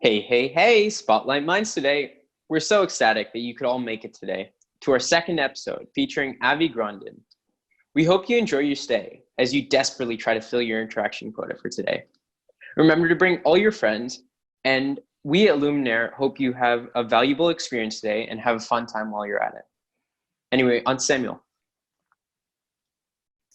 Hey, hey, hey, Spotlight Minds today. We're so ecstatic that you could all make it today to our second episode featuring Avi Grondin. We hope you enjoy your stay as you desperately try to fill your interaction quota for today. Remember to bring all your friends, and we at Illuminare hope you have a valuable experience today and have a fun time while you're at it. Anyway, on Samuel.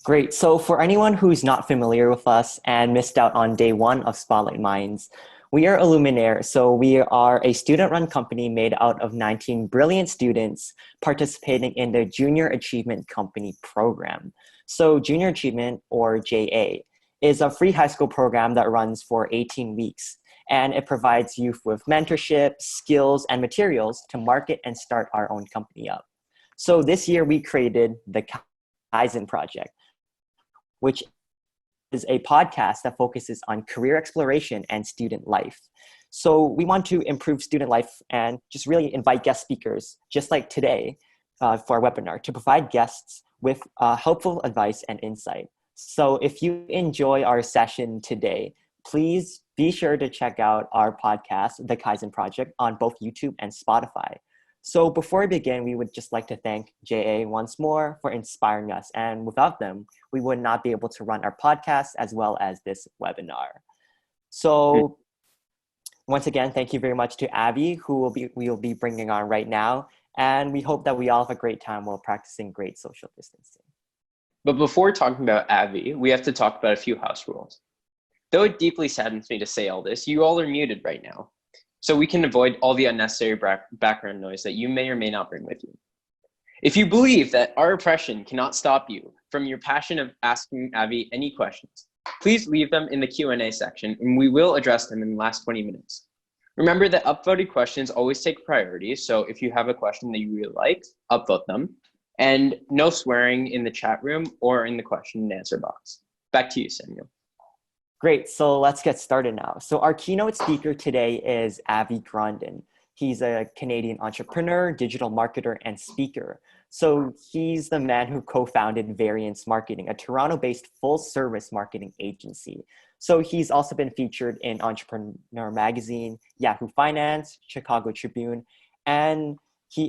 Great. So for anyone who's not familiar with us and missed out on day one of Spotlight Minds, we are Illuminare. So we are a student-run company made out of 19 brilliant students participating in the Junior Achievement Company program. So Junior Achievement, or JA, is a free high school program that runs for 18 weeks. And it provides youth with mentorship, skills, and materials to market and start our own company up. So this year we created the Kaizen Project, which is a podcast that focuses on career exploration and student life. So we want to improve student life and just really invite guest speakers, just like today for our webinar, to provide guests with helpful advice and insight. So if you enjoy our session today, please be sure to check out our podcast, The Kaizen Project, on both YouTube and Spotify. So before we begin, we would just like to thank JA once more for inspiring us. And without them, we would not be able to run our podcast as well as this webinar. So once again, thank you very much to Avi, who we will be bringing on right now. And we hope that we all have a great time while practicing great social distancing. But before talking about Avi, we have to talk about a few house rules. Though it deeply saddens me to say all this, you all are muted right now, so we can avoid all the unnecessary background noise that you may or may not bring with you. If you believe that our oppression cannot stop you from your passion of asking Avi any questions, please leave them in the Q&A section and we will address them in the last 20 minutes. Remember that upvoted questions always take priority, so if you have a question that you really like, upvote them. And no swearing in the chat room or in the question and answer box. Back to you, Samuel. Great, so let's get started now. So our keynote speaker today is Avi Grondin. He's a Canadian entrepreneur, digital marketer, and speaker. So he's the man who co-founded Variance Marketing, a Toronto-based full-service marketing agency. So he's also been featured in Entrepreneur Magazine, Yahoo Finance, Chicago Tribune, and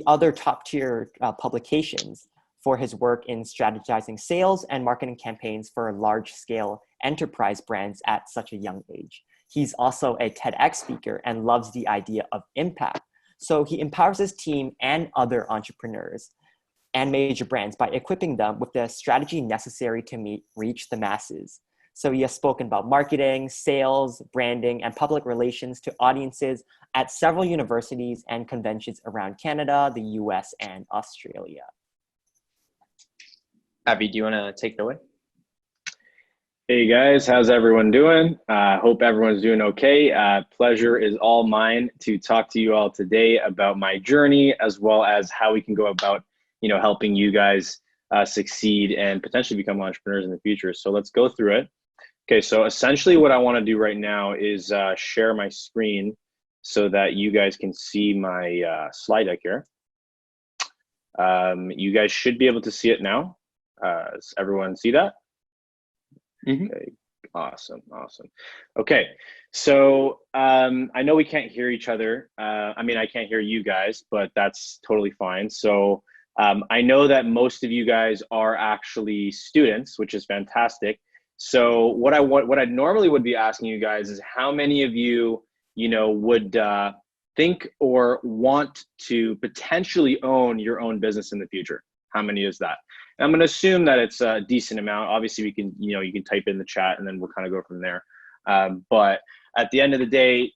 other top-tier publications for his work in strategizing sales and marketing campaigns for large-scale enterprise brands at such a young age. He's also a TedX speaker and loves the idea of impact. So he empowers his team and other entrepreneurs and major brands by equipping them with the strategy necessary to reach the masses. So he has spoken about marketing, sales, branding, and public relations to audiences at several universities and conventions around Canada, the US, and Australia. Avi, do you want to take it away? Hey guys, how's everyone doing? Hope everyone's doing okay. Pleasure is all mine to talk to you all today about my journey, as well as how we can go about, helping you guys succeed and potentially become entrepreneurs in the future. So let's go through it. Okay, so essentially what I want to do right now is share my screen so that you guys can see my slide deck here. You guys should be able to see it now. Does everyone see that? Mm-hmm. Okay, awesome. Okay, so I know we can't hear each other. I can't hear you guys, but that's totally fine. So I know that most of you guys are actually students, which is fantastic. So what I normally would be asking you guys is how many of you, would think or want to potentially own your own business in the future? How many is that? And I'm going to assume that it's a decent amount. Obviously, we can, you can type in the chat and then we'll kind of go from there. But at the end of the day,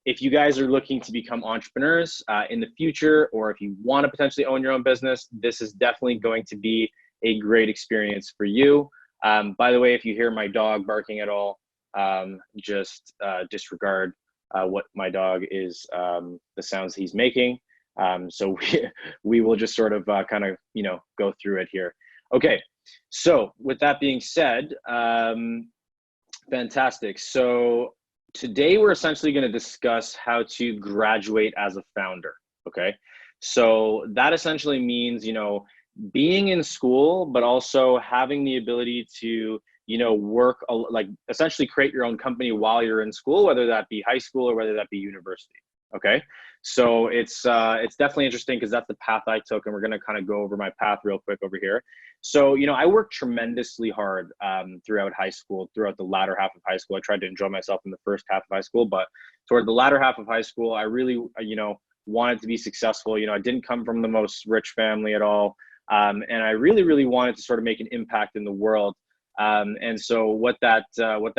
if you guys are looking to become entrepreneurs in the future, or if you want to potentially own your own business, this is definitely going to be a great experience for you. By the way, if you hear my dog barking at all, just disregard what my dog is, the sounds he's making. So we will just sort of go through it here. Okay, so with that being said, fantastic. So today we're essentially going to discuss how to graduate as a founder. Okay, so that essentially means, being in school, but also having the ability to work, like essentially create your own company while you're in school, whether that be high school or whether that be university. Okay. So it's definitely interesting because that's the path I took, and we're going to kind of go over my path real quick over here. So, I worked tremendously hard throughout high school, throughout the latter half of high school. I tried to enjoy myself in the first half of high school, but toward the latter half of high school, I really, wanted to be successful. I didn't come from the most rich family at all. And I really, really wanted to sort of make an impact in the world. And so what that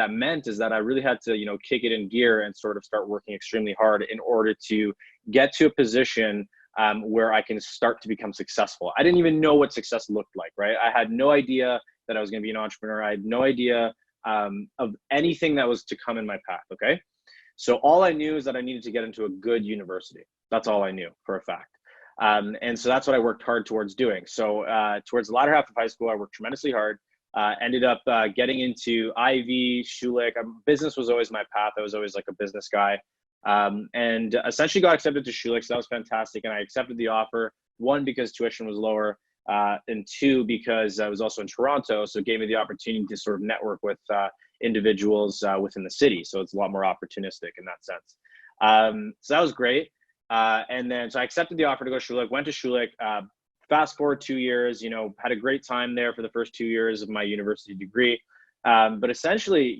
meant is that I really had to, kick it in gear and sort of start working extremely hard in order to get to a position where I can start to become successful. I didn't even know what success looked like, right? I had no idea that I was going to be an entrepreneur. I had no idea of anything that was to come in my path. Okay. So all I knew is that I needed to get into a good university. That's all I knew for a fact. And so that's what I worked hard towards doing. So towards the latter half of high school, I worked tremendously hard. Ended up getting into Ivy, Schulich. Business was always my path. I was always like a business guy. And essentially got accepted to Schulich. So that was fantastic. And I accepted the offer, one, because tuition was lower, and two, because I was also in Toronto. So it gave me the opportunity to sort of network with individuals within the city. So it's a lot more opportunistic in that sense. So that was great. And then, so I accepted the offer to go to Schulich, went to Schulich, fast forward 2 years, had a great time there for the first 2 years of my university degree. But essentially,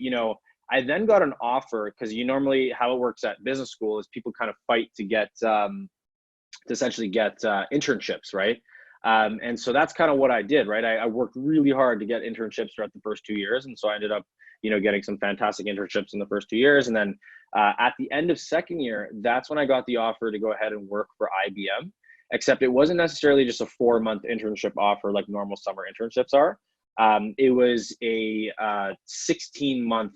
I then got an offer because normally how it works at business school is people kind of fight to get, to essentially get internships, right? And so that's kind of what I did, right? I worked really hard to get internships throughout the first 2 years. And so I ended up, getting some fantastic internships in the first 2 years. And then at the end of second year, that's when I got the offer to go ahead and work for IBM. Except it wasn't necessarily just a 4-month internship offer like normal summer internships are. It was a 16-month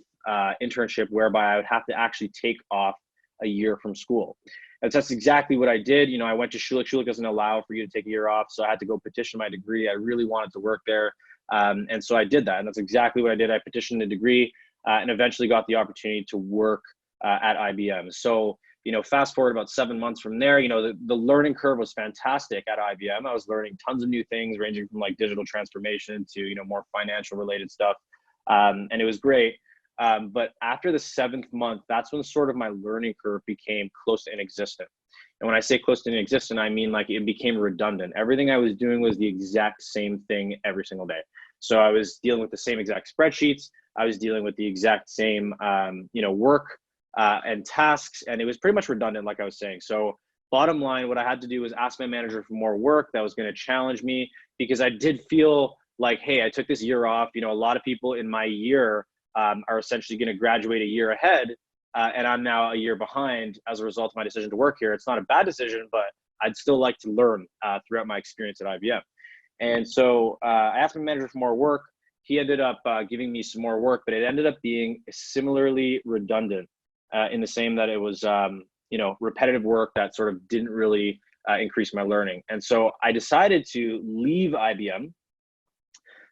internship whereby I would have to actually take off a year from school. And so that's exactly what I did. I went to Schulich. Schulich doesn't allow for you to take a year off. So I had to go petition my degree. I really wanted to work there. And so I did that. And that's exactly what I did. I petitioned the degree and eventually got the opportunity to work at IBM. So fast forward about 7 months from there, the learning curve was fantastic at IBM. I was learning tons of new things ranging from like digital transformation to, more financial related stuff. And it was great. But after the 7th month, that's when sort of my learning curve became close to inexistent. And when I say close to inexistent, I mean like it became redundant. Everything I was doing was the exact same thing every single day. So I was dealing with the same exact spreadsheets. I was dealing with the exact same, work and tasks, and it was pretty much redundant, like I was saying. So bottom line, what I had to do was ask my manager for more work that was going to challenge me, because I did feel like, hey, I took this year off. A lot of people in my year are essentially going to graduate a year ahead, and I'm now a year behind as a result of my decision to work here. It's not a bad decision, but I'd still like to learn throughout my experience at IBM. And so I asked my manager for more work. He ended up giving me some more work, but it ended up being similarly redundant. In the same that it was, repetitive work that sort of didn't really increase my learning. And so I decided to leave IBM.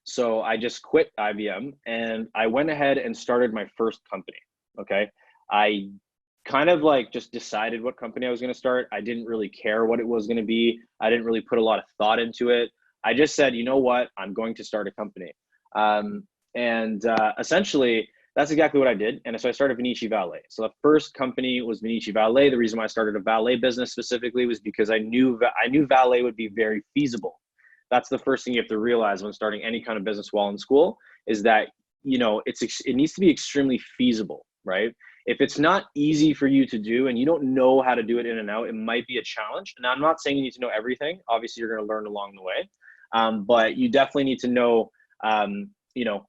So I just quit IBM and I went ahead and started my first company. Okay. I kind of like just decided what company I was going to start. I didn't really care what it was going to be. I didn't really put a lot of thought into it. I just said, you know what, I'm going to start a company. Essentially, that's exactly what I did. And so I started Vinici Valet. So the first company was Vinici Valet. The reason why I started a valet business specifically was because I knew valet would be very feasible. That's the first thing you have to realize when starting any kind of business while in school, is that, it needs to be extremely feasible, right? If it's not easy for you to do and you don't know how to do it in and out, it might be a challenge. And I'm not saying you need to know everything. Obviously, you're going to learn along the way. But you definitely need to know,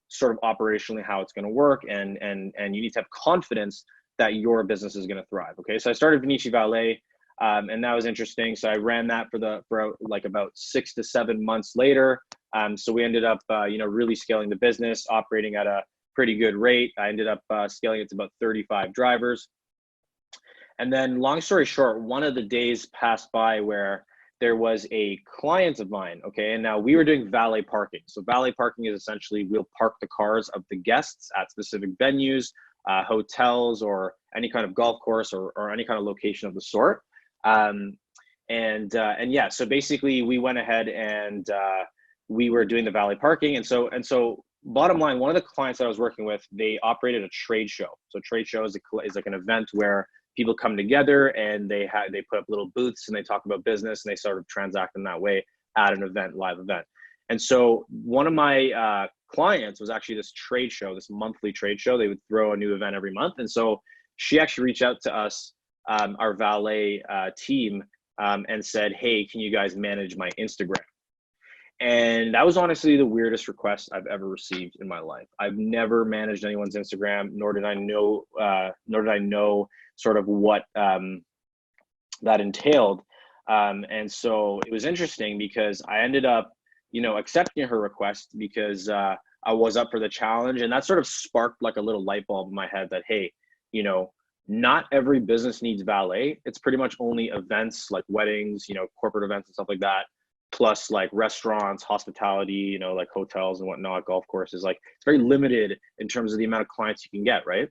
sort of operationally how it's going to work, and you need to have confidence that your business is going to thrive. Okay. So I started Vinici Valet, and that was interesting. So I ran that for like about 6 to 7 months later. So we ended up, really scaling the business, operating at a pretty good rate. I ended up scaling it to about 35 drivers. And then long story short, one of the days passed by where there was a client of mine, okay, and now we were doing valet parking. So valet parking is essentially we'll park the cars of the guests at specific venues, hotels, or any kind of golf course or any kind of location of the sort. And yeah, so basically we went ahead and we were doing the valet parking. And so bottom line, one of the clients that I was working with, they operated a trade show. So trade show is like an event where people come together and they put up little booths and they talk about business and they sort of transact in that way at an event, live event. And so one of my clients was actually this trade show, this monthly trade show. They would throw a new event every month. And so she actually reached out to us, our valet team, and said, hey, can you guys manage my Instagram? And that was honestly the weirdest request I've ever received in my life. I've never managed anyone's Instagram, nor did I know sort of what that entailed. And so it was interesting because I ended up, accepting her request because I was up for the challenge, and that sort of sparked like a little light bulb in my head that, hey, not every business needs valet. It's pretty much only events like weddings, corporate events and stuff like that, plus like restaurants, hospitality, like hotels and whatnot, golf courses. Like it's very limited in terms of the amount of clients you can get, right?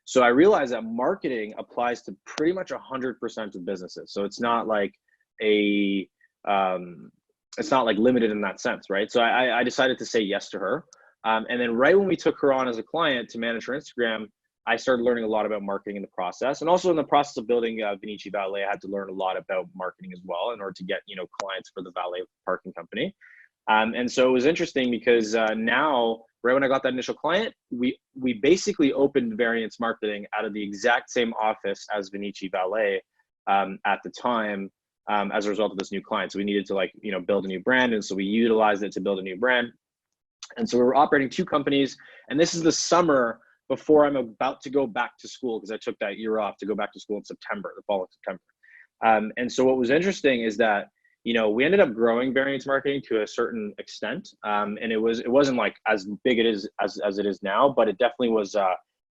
So I realized that marketing applies to pretty much 100% of businesses. So it's not like it's not like limited in that sense, right? So I decided to say yes to her. And then right when we took her on as a client to manage her Instagram, I started learning a lot about marketing in the process. And also in the process of building Vinici Valet, I had to learn a lot about marketing as well in order to get, clients for the valet parking company. And so it was interesting because now, right when I got that initial client, we basically opened Variance Marketing out of the exact same office as Vinici Valet at the time as a result of this new client. So we needed to build a new brand. And so we utilized it to build a new brand. And so we were operating two companies. And this is the summer before I'm about to go back to school, because I took that year off to go back to school in September, the following September. And so what was interesting is that, we ended up growing Variance Marketing to a certain extent. And it wasn't like as big as it is now, but it definitely was,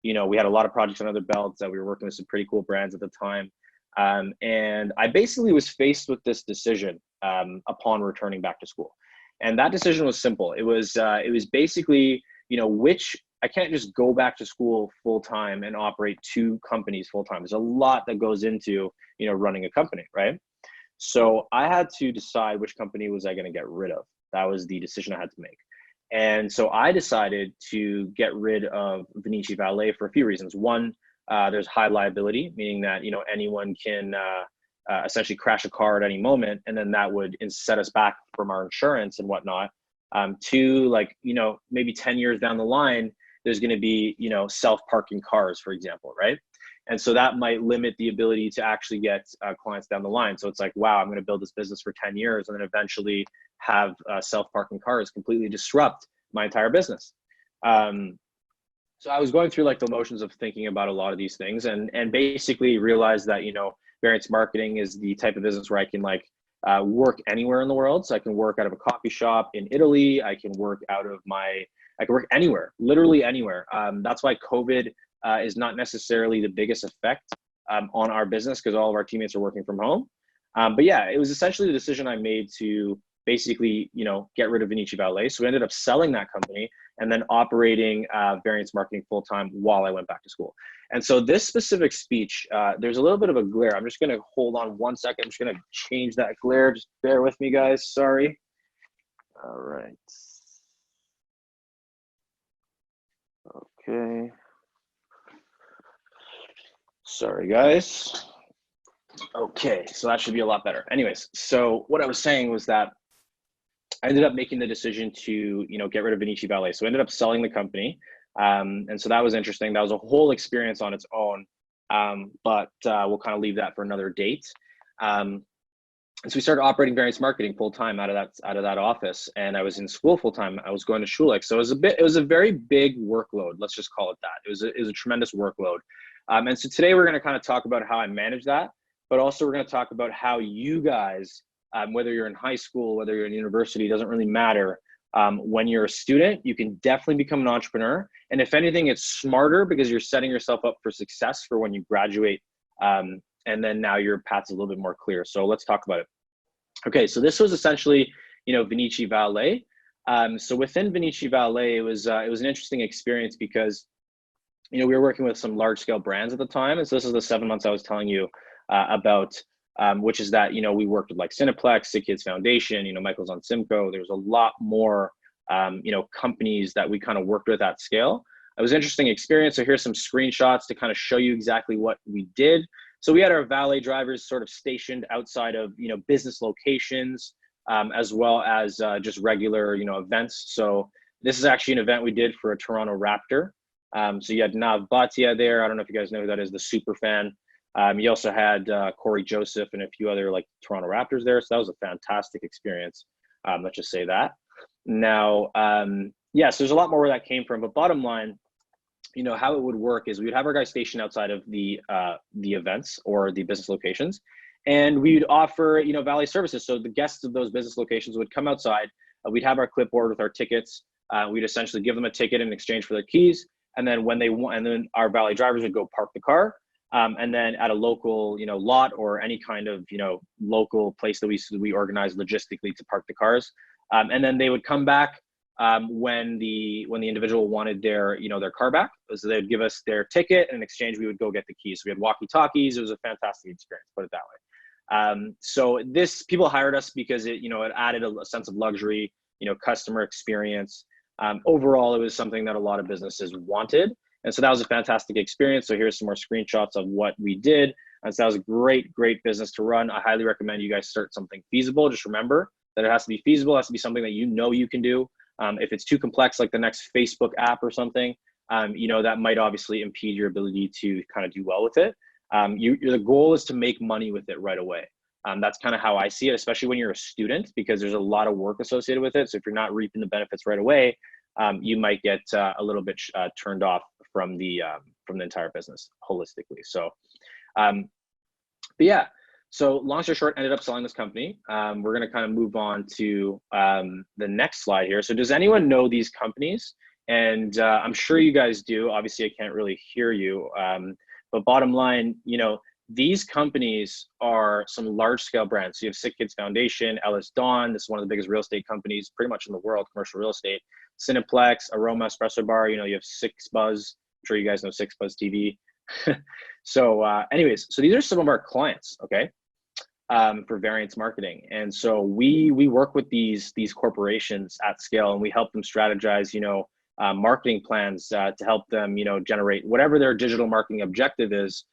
we had a lot of projects under the belt that we were working with some pretty cool brands at the time. And I basically was faced with this decision upon returning back to school. And that decision was simple. It was basically, I can't just go back to school full time and operate two companies full time. There's a lot that goes into, running a company, right? So I had to decide which company was I going to get rid of. That was the decision I had to make. And so I decided to get rid of Vinici Valet for a few reasons. One, there's high liability, meaning that, anyone can essentially crash a car at any moment, and then that would set us back from our insurance and whatnot. Two, maybe 10 years down the line, there's going to be, self-parking cars, for example, right? And so that might limit the ability to actually get clients down the line. So it's like, wow, I'm going to build this business for 10 years and then eventually have self-parking cars completely disrupt my entire business. So I was going through the motions of thinking about a lot of these things and basically realized that, Variance Marketing is the type of business where I can work anywhere in the world. So I can work out of a coffee shop in Italy. I can work I can work anywhere, literally anywhere. That's why COVID is not necessarily the biggest effect on our business, because all of our teammates are working from home. But yeah, it was essentially the decision I made to basically, get rid of Vinici Valet. So we ended up selling that company and then operating Variance Marketing full-time while I went back to school. And so this specific speech, there's a little bit of a glare. I'm just going to hold on one second. I'm just going to change that glare. Just bear with me, guys. Sorry. All right. Okay. Sorry, guys. Okay, so that should be a lot better. Anyways, so what I was saying was that I ended up making the decision to, get rid of Vinici Valet. So I ended up selling the company. And so that was interesting. That was a whole experience on its own. But we'll kind of leave that for another date. And so we started operating Variance Marketing full time out of that office, and I was in school full time. I was going to Schulich, so it was a very big workload. Let's just call it that. It was a tremendous workload. And so today we're going to kind of talk about how I manage that, but also we're going to talk about how you guys, whether you're in high school, whether you're in university, doesn't really matter. When you're a student, you can definitely become an entrepreneur, and if anything, it's smarter because you're setting yourself up for success for when you graduate. And then now your path's a little bit more clear. So let's talk about it. Okay, so this was essentially, Vinici Valet. So within Vinici Valet, it was an interesting experience because, we were working with some large scale brands at the time. And so this is the 7 months I was telling you about, which is that, we worked with Cineplex, Sick Kids Foundation, Michael's on Simcoe. There was a lot more companies that we kind of worked with at scale. It was an interesting experience. So here's some screenshots to kind of show you exactly what we did. So we had our valet drivers sort of stationed outside of, business locations, as well as just regular, events. So this is actually an event we did for a Toronto Raptor. So you had Nav Bhatia there. I don't know if you guys know who that is, the super fan. You also had Corey Joseph and a few other like Toronto Raptors there. So that was a fantastic experience. Let's just say that. Now, so there's a lot more where that came from, but bottom line, how it would work is we'd have our guys stationed outside of the events or the business locations, and we'd offer, valet services. So the guests of those business locations would come outside. We'd have our clipboard with our tickets. We'd essentially give them a ticket in exchange for their keys. And then when they want, and then our valet drivers would go park the car. And then at a local, lot or any kind of, local place that we organize logistically to park the cars. And then they would come back when the individual wanted their car back. So they'd give us their ticket, and in exchange we would go get the keys. So we had walkie-talkies. It was a fantastic experience, put it that way. So people hired us because it added a sense of luxury, customer experience. Overall, it was something that a lot of businesses wanted. And so that was a fantastic experience. So here's some more screenshots of what we did. And so that was a great, great business to run. I highly recommend you guys start something feasible. Just remember that it has to be feasible. It has to be something that you can do. If it's too complex, like the next Facebook app or something, that might obviously impede your ability to kind of do well with it. The goal is to make money with it right away. That's kind of how I see it, especially when you're a student, because there's a lot of work associated with it. So if you're not reaping the benefits right away, you might get a little bit turned off from the entire business holistically. So, so long story short, ended up selling this company. We're going to kind of move on to the next slide here. So does anyone know these companies? And I'm sure you guys do. Obviously, I can't really hear you. But bottom line, these companies are some large scale brands. So you have Sick Kids Foundation, Ellis Dawn. This is one of the biggest real estate companies pretty much in the world, commercial real estate. Cineplex, Aroma Espresso Bar, you have Six Buzz. I'm sure you guys know Six Buzz TV. So anyways, so these are some of our clients, okay, for Variance Marketing. And so we work with these corporations at scale, and we help them strategize, marketing plans to help them, generate whatever their digital marketing objective is,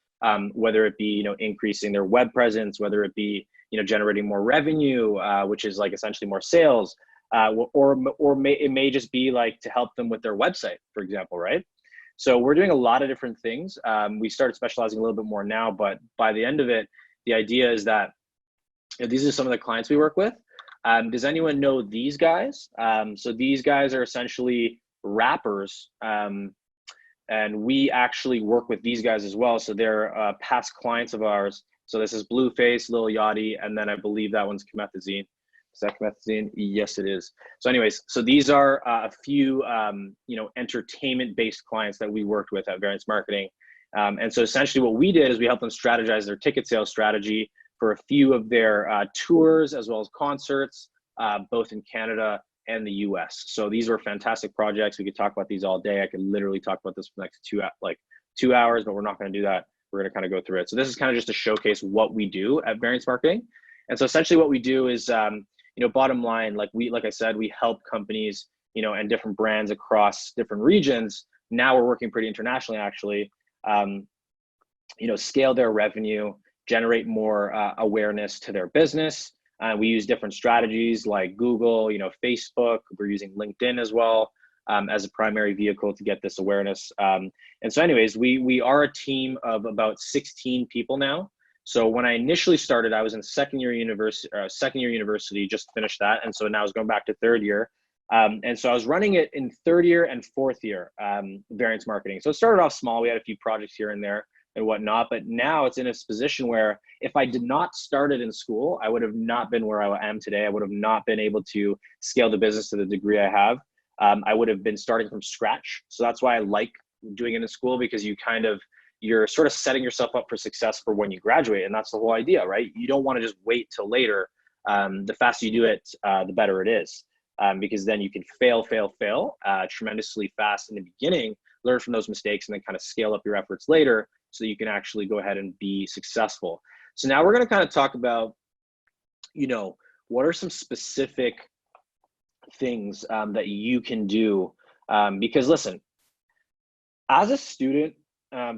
whether it be, increasing their web presence, whether it be, generating more revenue, which is like essentially more sales, it may just be like to help them with their website, for example, right? So we're doing a lot of different things. We started specializing a little bit more now, but by the end of it, the idea is that these are some of the clients we work with. Does anyone know these guys? So these guys are essentially rappers, and we actually work with these guys as well. So they're past clients of ours. So this is Blueface, Lil Yachty, and then I believe that one's Comethazine. Is that Comethazine? Yes, it is. So anyways, so these are a few, entertainment-based clients that we worked with at Variance Marketing. And so essentially what we did is we helped them strategize their ticket sales strategy for a few of their tours as well as concerts, both in Canada and the US. So these were fantastic projects. We could talk about these all day. I could literally talk about this for the next 2 hours, but we're not going to do that. We're going to kind of go through it. So this is kind of just to showcase what we do at Variance Marketing. And so essentially what we do is, bottom line, like I said, we help companies, and different brands across different regions. Now we're working pretty internationally, actually, scale their revenue, generate more awareness to their business. We use different strategies like Google, Facebook. We're using LinkedIn as well as a primary vehicle to get this awareness. And so anyways, we are a team of about 16 people now. So when I initially started, I was in second year university, just finished that. And so now I was going back to third year. And so I was running it in third year and fourth year, Variance Marketing. So it started off small. We had a few projects here and there and whatnot, but now it's in a position where if I did not start it in school, I would have not been where I am today. I would have not been able to scale the business to the degree I have. I would have been starting from scratch. So that's why I like doing it in school, because you're sort of setting yourself up for success for when you graduate. And that's the whole idea, right? You don't want to just wait till later. The faster you do it, the better it is. Because then you can fail tremendously fast in the beginning, learn from those mistakes, and then kind of scale up your efforts later so you can actually go ahead and be successful. So now we're going to kind of talk about, what are some specific things that you can do. Because listen, as a student,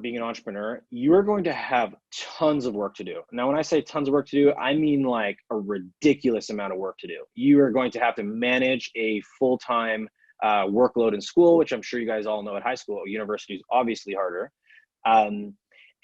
being an entrepreneur, you're going to have tons of work to do. Now, when I say tons of work to do, I mean like a ridiculous amount of work to do. You are going to have to manage a full-time workload in school, which I'm sure you guys all know at high school. University is obviously harder.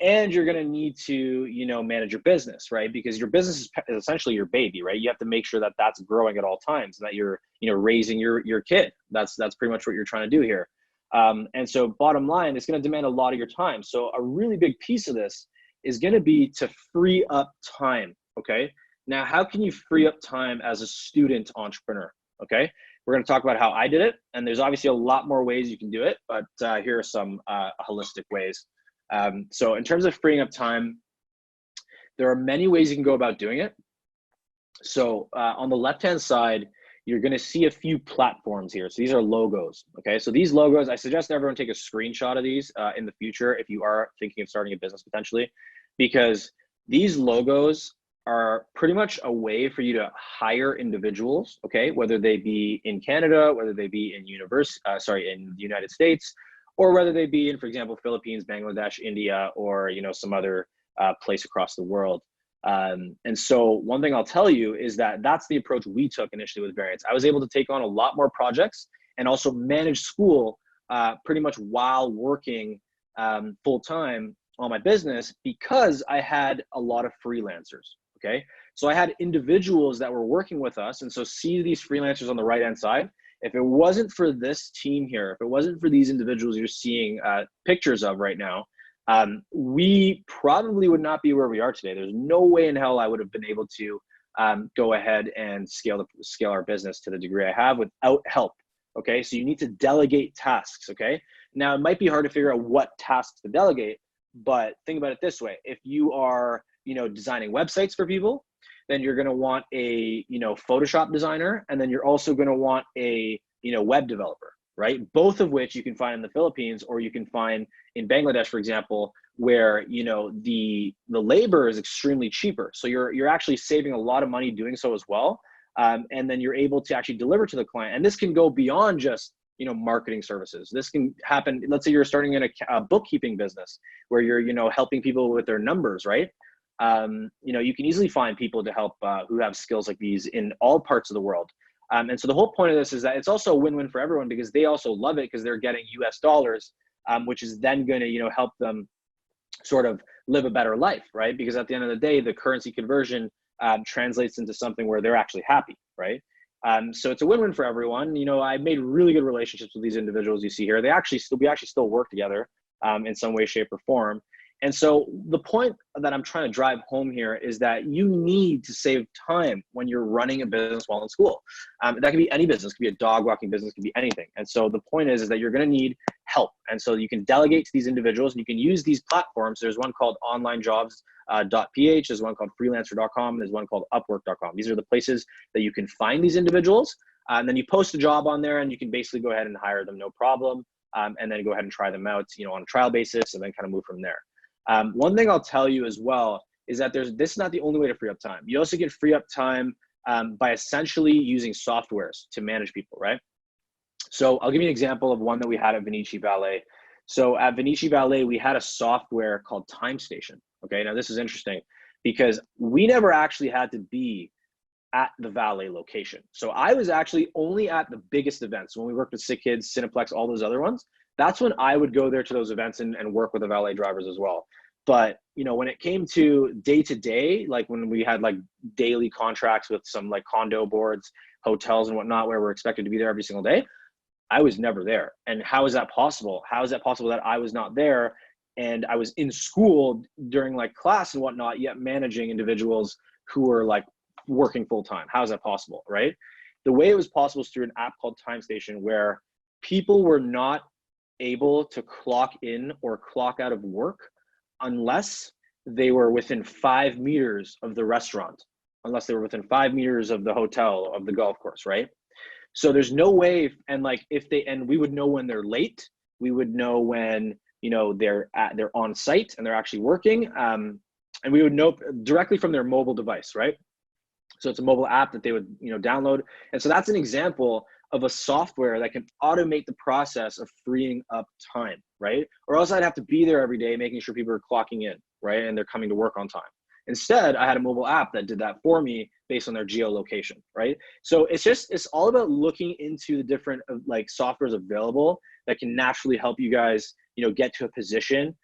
And you're going to need to, manage your business, right? Because your business is essentially your baby, right? You have to make sure that that's growing at all times, and that you're, raising your kid. That's pretty much what you're trying to do here. And so bottom line, it's going to demand a lot of your time. So a really big piece of this is going to be to free up time. Okay. Now, how can you free up time as a student entrepreneur? Okay. We're going to talk about how I did it. And there's obviously a lot more ways you can do it, but here are some holistic ways. So in terms of freeing up time, there are many ways you can go about doing it. So on the left-hand side, you're going to see a few platforms here. So these are logos. Okay. So these logos, I suggest everyone take a screenshot of these in the future if you are thinking of starting a business potentially, because these logos are pretty much a way for you to hire individuals, okay, whether they be in Canada, whether they be in in the United States, or whether they be in, for example, Philippines, Bangladesh, India, or some other place across the world. And so one thing I'll tell you is that that's the approach we took initially with Variance. I was able to take on a lot more projects and also manage school pretty much while working full time on my business, because I had a lot of freelancers. Okay. So I had individuals that were working with us. And so see these freelancers on the right hand side. If it wasn't for this team here, if it wasn't for these individuals you're seeing pictures of right now, we probably would not be where we are today. There's no way in hell I would have been able to go ahead and scale our business to the degree I have without help. Okay, so you need to delegate tasks. Okay, now it might be hard to figure out what tasks to delegate, but think about it this way: if you are, designing websites for people, then you're going to want a, Photoshop designer, and then you're also going to want a, web developer, right? Both of which you can find in the Philippines, or you can find in Bangladesh, for example, where, the labor is extremely cheaper. So you're actually saving a lot of money doing so as well. And then you're able to actually deliver to the client. And this can go beyond just, marketing services. This can happen. Let's say you're starting in a bookkeeping business where you're, helping people with their numbers, right? You can easily find people to help who have skills like these in all parts of the world. And so the whole point of this is that it's also a win-win for everyone, because they also love it because they're getting US dollars, which is then going to, help them sort of live a better life, right? Because at the end of the day, the currency conversion translates into something where they're actually happy, right? So it's a win-win for everyone. I made really good relationships with these individuals you see here. We actually still work together in some way, shape, or form. And so the point that I'm trying to drive home here is that you need to save time when you're running a business while in school. That can be any business, it could be a dog walking business, it could be anything. And so the point is that you're going to need help. And so you can delegate to these individuals, and you can use these platforms. There's one called onlinejobs.ph, there's one called freelancer.com, there's one called upwork.com. These are the places that you can find these individuals. And then you post a job on there, and you can basically go ahead and hire them, no problem. And then go ahead and try them out, on a trial basis, and then kind of move from there. One thing I'll tell you as well is that this is not the only way to free up time. You also can free up time by essentially using softwares to manage people, right? So I'll give you an example of one that we had at Venetian Ballet. So at Venetian Ballet, we had a software called Time Station. Okay, now this is interesting because we never actually had to be at the valet location. So I was actually only at the biggest events. When we worked with Sick Kids, Cineplex, all those other ones, that's when I would go there to those events and work with the valet drivers as well. But, when it came to day to day, like when we had like daily contracts with some like condo boards, hotels and whatnot, where we're expected to be there every single day, I was never there. And how is that possible? How is that possible that I was not there and I was in school during like class and whatnot, yet managing individuals who were like working full time? How is that possible, right? The way it was possible is through an app called Time Station, where people were not able to clock in or clock out of work unless they were within 5 meters of the restaurant, unless they were within 5 meters of the hotel, of the golf course, right? So there's no way, and like and we would know when they're late, we would know when, they're on site and they're actually working, and we would know directly from their mobile device, right? So it's a mobile app that they would, download. And so that's an example of a software that can automate the process of freeing up time, right? Or else I'd have to be there every day making sure people are clocking in, right? And they're coming to work on time. Instead, I had a mobile app that did that for me based on their geolocation, right? So it's all about looking into the different like softwares available that can naturally help you guys, get to a position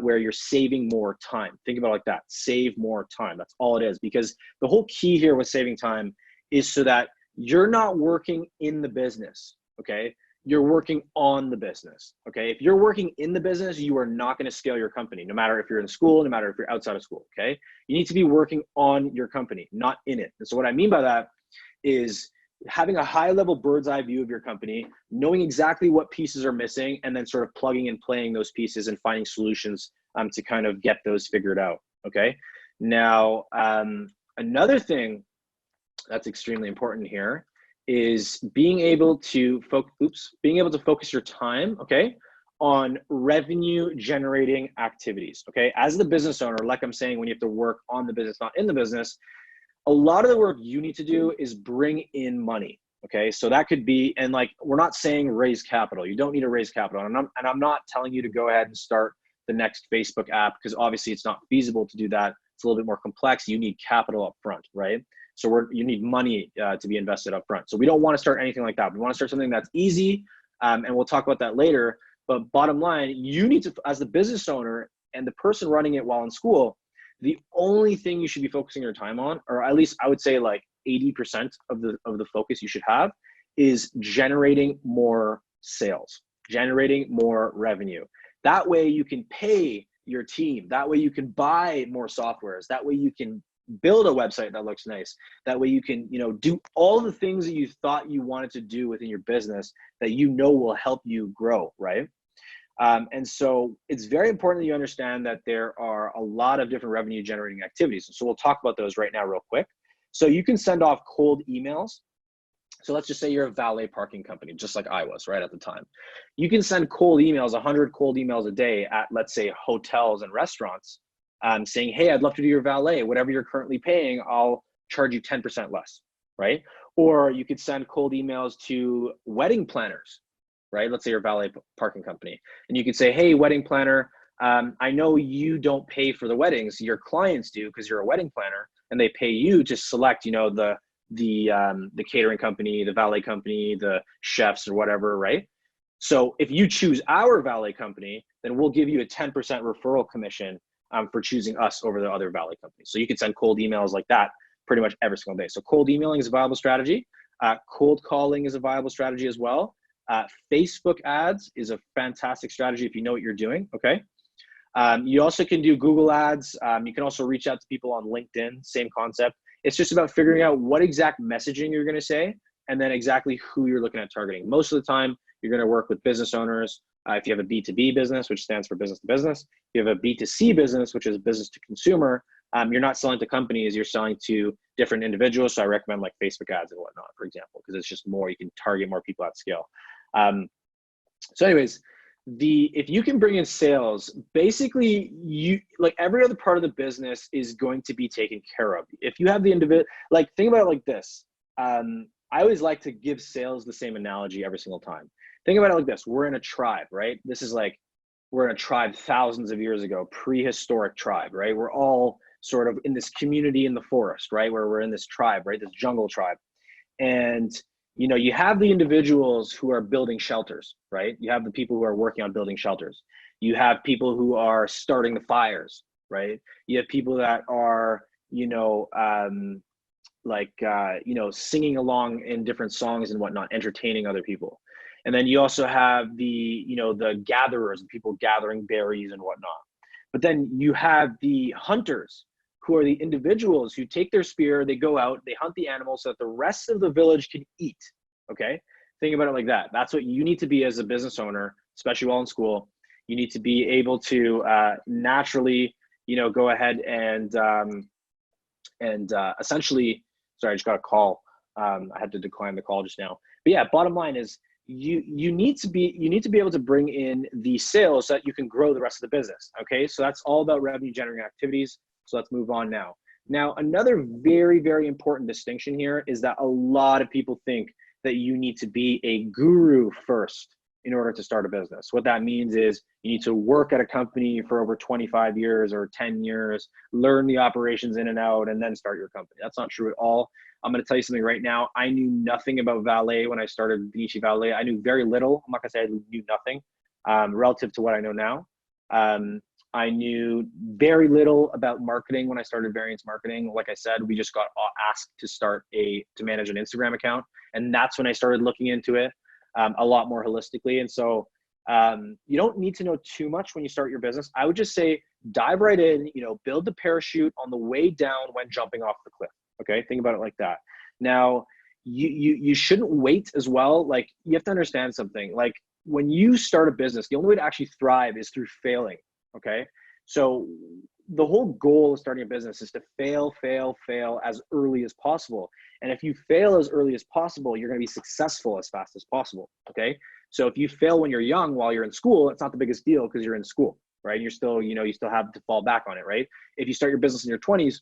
where you're saving more time. Think about it like that, save more time. That's all it is. Because the whole key here with saving time is so that you're not working in the business, okay? You're working on the business, okay? If you're working in the business, you are not going to scale your company, no matter if you're in school, no matter if you're outside of school, okay? You need to be working on your company, not in it. And so what I mean by that is having a high level bird's eye view of your company, knowing exactly what pieces are missing, and then sort of plugging and playing those pieces and finding solutions to kind of get those figured out, okay? Now, another thing that's extremely important here is being able to focus your time, okay, on revenue generating activities, okay? As the business owner, like I'm saying, when you have to work on the business, not in the business, a lot of the work you need to do is bring in money, okay? So that could be, and like, we're not saying raise capital. You don't need to raise capital. And I'm not telling you to go ahead and start the next Facebook app, because obviously it's not feasible to do that. It's a little bit more complex. You need capital up front, right? So you need money to be invested up front. So we don't want to start anything like that. We want to start something that's easy, and we'll talk about that later. But bottom line, you need to, as the business owner and the person running it while in school, the only thing you should be focusing your time on, or at least I would say like 80% of the focus you should have, is generating more sales, generating more revenue. That way you can pay your team. That way you can buy more softwares. That way you can build a website that looks nice. That way you can, do all the things that you thought you wanted to do within your business that will help you grow, right? And so it's very important that you understand that there are a lot of different revenue generating activities. So we'll talk about those right now real quick. So you can send off cold emails. So let's just say you're a valet parking company, just like I was right at the time. You can send cold emails, 100 cold emails a day at, let's say, hotels and restaurants, saying, hey, I'd love to do your valet. Whatever you're currently paying, I'll charge you 10% less, right? Or you could send cold emails to wedding planners, right? Let's say you're a valet parking company. And you could say, hey, wedding planner, I know you don't pay for the weddings. Your clients do, because you're a wedding planner, and they pay you to select, the catering company, the valet company, the chefs or whatever, right? So if you choose our valet company, then we'll give you a 10% referral commission for choosing us over the other valet companies. So you can send cold emails like that pretty much every single day. So cold emailing is a viable strategy. Cold calling is a viable strategy as well. Facebook ads is a fantastic strategy if you know what you're doing, okay? You also can do Google ads. You can also reach out to people on LinkedIn, same concept. It's just about figuring out what exact messaging you're gonna say, and then exactly who you're looking at targeting. Most of the time, you're gonna work with business owners. If you have a B2B business, which stands for business to business, if you have a B2C business, which is business to consumer, you're not selling to companies, you're selling to different individuals. So I recommend like Facebook ads and whatnot, for example, because it's just more, you can target more people at scale. So anyways, if you can bring in sales, basically like every other part of the business is going to be taken care of. If you have the individual, like think about it like this. I always like to give sales the same analogy every single time. Think about it like this. We're in a tribe, right? This is like, we're in a tribe thousands of years ago, prehistoric tribe, right? We're all sort of in this community in the forest, right? Where we're in this tribe, right? This jungle tribe. And, you have the individuals who are building shelters, right? You have the people who are working on building shelters. You have people who are starting the fires, right? You have people that are, singing along in different songs and whatnot, entertaining other people. And then you also have the gatherers, people gathering berries and whatnot. But then you have the hunters, who are the individuals who take their spear, they go out, they hunt the animals so that the rest of the village can eat, okay? Think about it like that. That's what you need to be as a business owner, especially while in school. You need to be able to naturally, go ahead and essentially, sorry, I just got a call. I had to decline the call just now. But yeah, bottom line is you need to be able to bring in the sales so that you can grow the rest of the business, okay? So that's all about revenue generating activities. So let's move on now. Now, another very, very important distinction here is that a lot of people think that you need to be a guru first in order to start a business. What that means is you need to work at a company for over 25 years or 10 years, learn the operations in and out, and then start your company. That's not true at all. I'm going to tell you something right now. I knew nothing about valet when I started Benici Valet. I knew very little. I'm not going to say I knew nothing relative to what I know now. I knew very little about marketing when I started Variance Marketing. Like I said, we just got asked to manage an Instagram account. And that's when I started looking into it a lot more holistically. And so you don't need to know too much when you start your business. I would just say dive right in, build the parachute on the way down when jumping off the cliff. Okay, think about it like that. Now, you shouldn't wait as well. Like, you have to understand something. Like, when you start a business, the only way to actually thrive is through failing. Okay, so the whole goal of starting a business is to fail as early as possible. And if you fail as early as possible, you're going to be successful as fast as possible. Okay, so if you fail when you're young while you're in school, it's not the biggest deal because you're in school, right? You're still, you still have to fall back on it, right? If you start your business in your 20s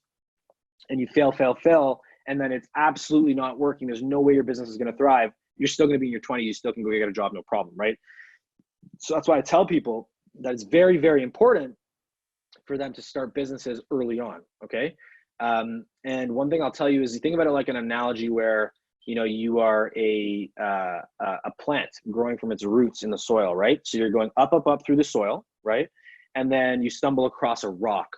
and you fail, and then it's absolutely not working, there's no way your business is going to thrive, you're still going to be in your 20s, you still can go get a job, no problem, right? So that's why I tell people that it's very, very important for them to start businesses early on, okay? And one thing I'll tell you is, you think about it like an analogy where, you are a plant growing from its roots in the soil, right? So you're going up through the soil, right? And then you stumble across a rock,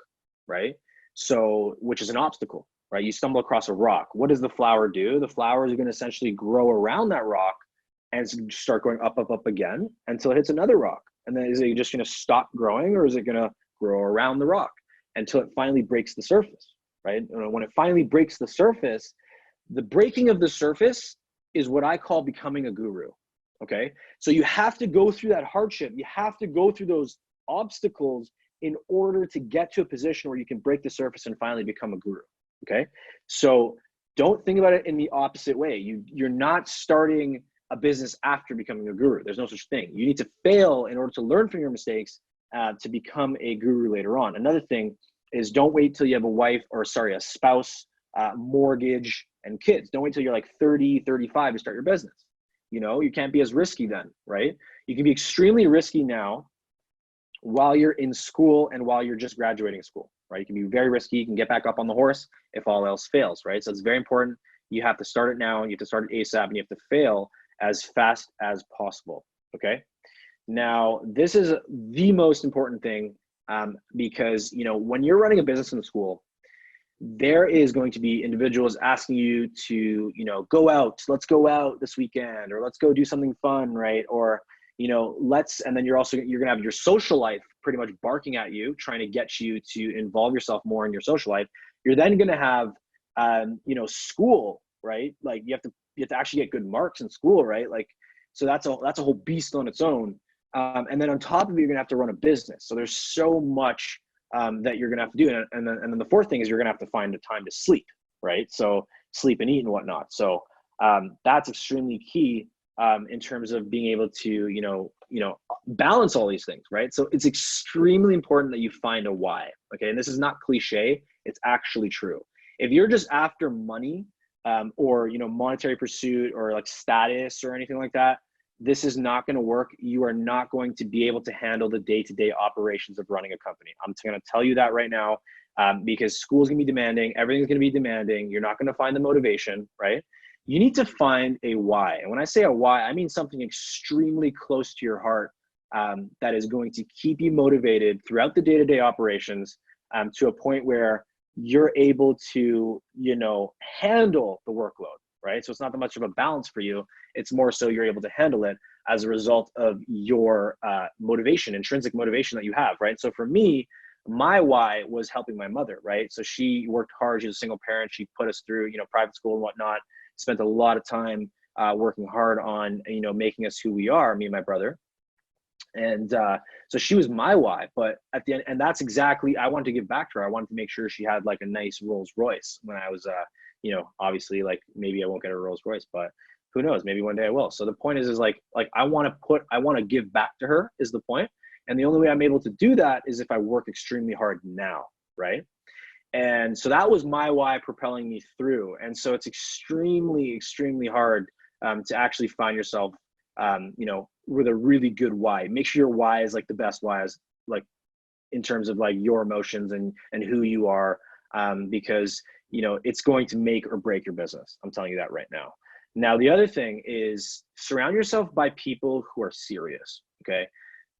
right? So, which is an obstacle, right? You stumble across a rock. What does the flower do? The flower is going to essentially grow around that rock and start going up again until it hits another rock. And then is it just going to stop growing, or is it going to grow around the rock until it finally breaks the surface, right? When it finally breaks the surface, the breaking of the surface is what I call becoming a guru, okay? So you have to go through that hardship. You have to go through those obstacles in order to get to a position where you can break the surface and finally become a guru, okay? So don't think about it in the opposite way. You're not starting a business after becoming a guru. There's no such thing. You need to fail in order to learn from your mistakes to become a guru later on. Another thing is, don't wait till you have a spouse, mortgage, and kids. Don't wait till you're like 30, 35 to start your business. You can't be as risky then, right? You can be extremely risky now while you're in school and while you're just graduating school, right? You can be very risky. You can get back up on the horse if all else fails, right? So it's very important. You have to start it now, and you have to start it ASAP, and you have to fail as fast as possible, okay? Now, this is the most important thing because, when you're running a business in school, there is going to be individuals asking you to, go out, let's go out this weekend, or let's go do something fun, right? Or, and then you're going to have your social life pretty much barking at you, trying to get you to involve yourself more in your social life. You're then going to have, school, right? Like you have to actually get good marks in school, right? Like, so that's a whole beast on its own. And then on top of it, you're gonna have to run a business. So there's so much that you're gonna have to do. And then the fourth thing is, you're gonna have to find the time to sleep, right? So sleep and eat and whatnot. So that's extremely key in terms of being able to, balance all these things, right? So it's extremely important that you find a why, okay? And this is not cliche, it's actually true. If you're just after money or, monetary pursuit or like status or anything like that, this is not going to work. You are not going to be able to handle the day-to-day operations of running a company. I'm going to tell you that right now because school's going to be demanding. Everything's going to be demanding. You're not going to find the motivation, right? You need to find a why. And when I say a why, I mean something extremely close to your heart that is going to keep you motivated throughout the day-to-day operations to a point where you're able to, handle the workload, right? So it's not that much of a balance for you. It's more so you're able to handle it as a result of your motivation, intrinsic motivation that you have, right? So for me, my why was helping my mother, right? So she worked hard. She was a single parent. She put us through, private school and whatnot, spent a lot of time working hard on, making us who we are, me and my brother. And so she was my why, but at the end, and that's exactly, I wanted to give back to her. I wanted to make sure she had like a nice Rolls Royce when I was, obviously like maybe I won't get a Rolls Royce, but who knows, maybe one day I will. So the point is like I want to give back to her is the point. And the only way I'm able to do that is if I work extremely hard now, right? And so that was my why propelling me through. And so it's extremely, extremely hard to actually find yourself, with a really good why. Make sure your why is like the best why, is like in terms of like your emotions and who you are, because it's going to make or break your business. I'm telling you that right now. Now, the other thing is surround yourself by people who are serious. Okay.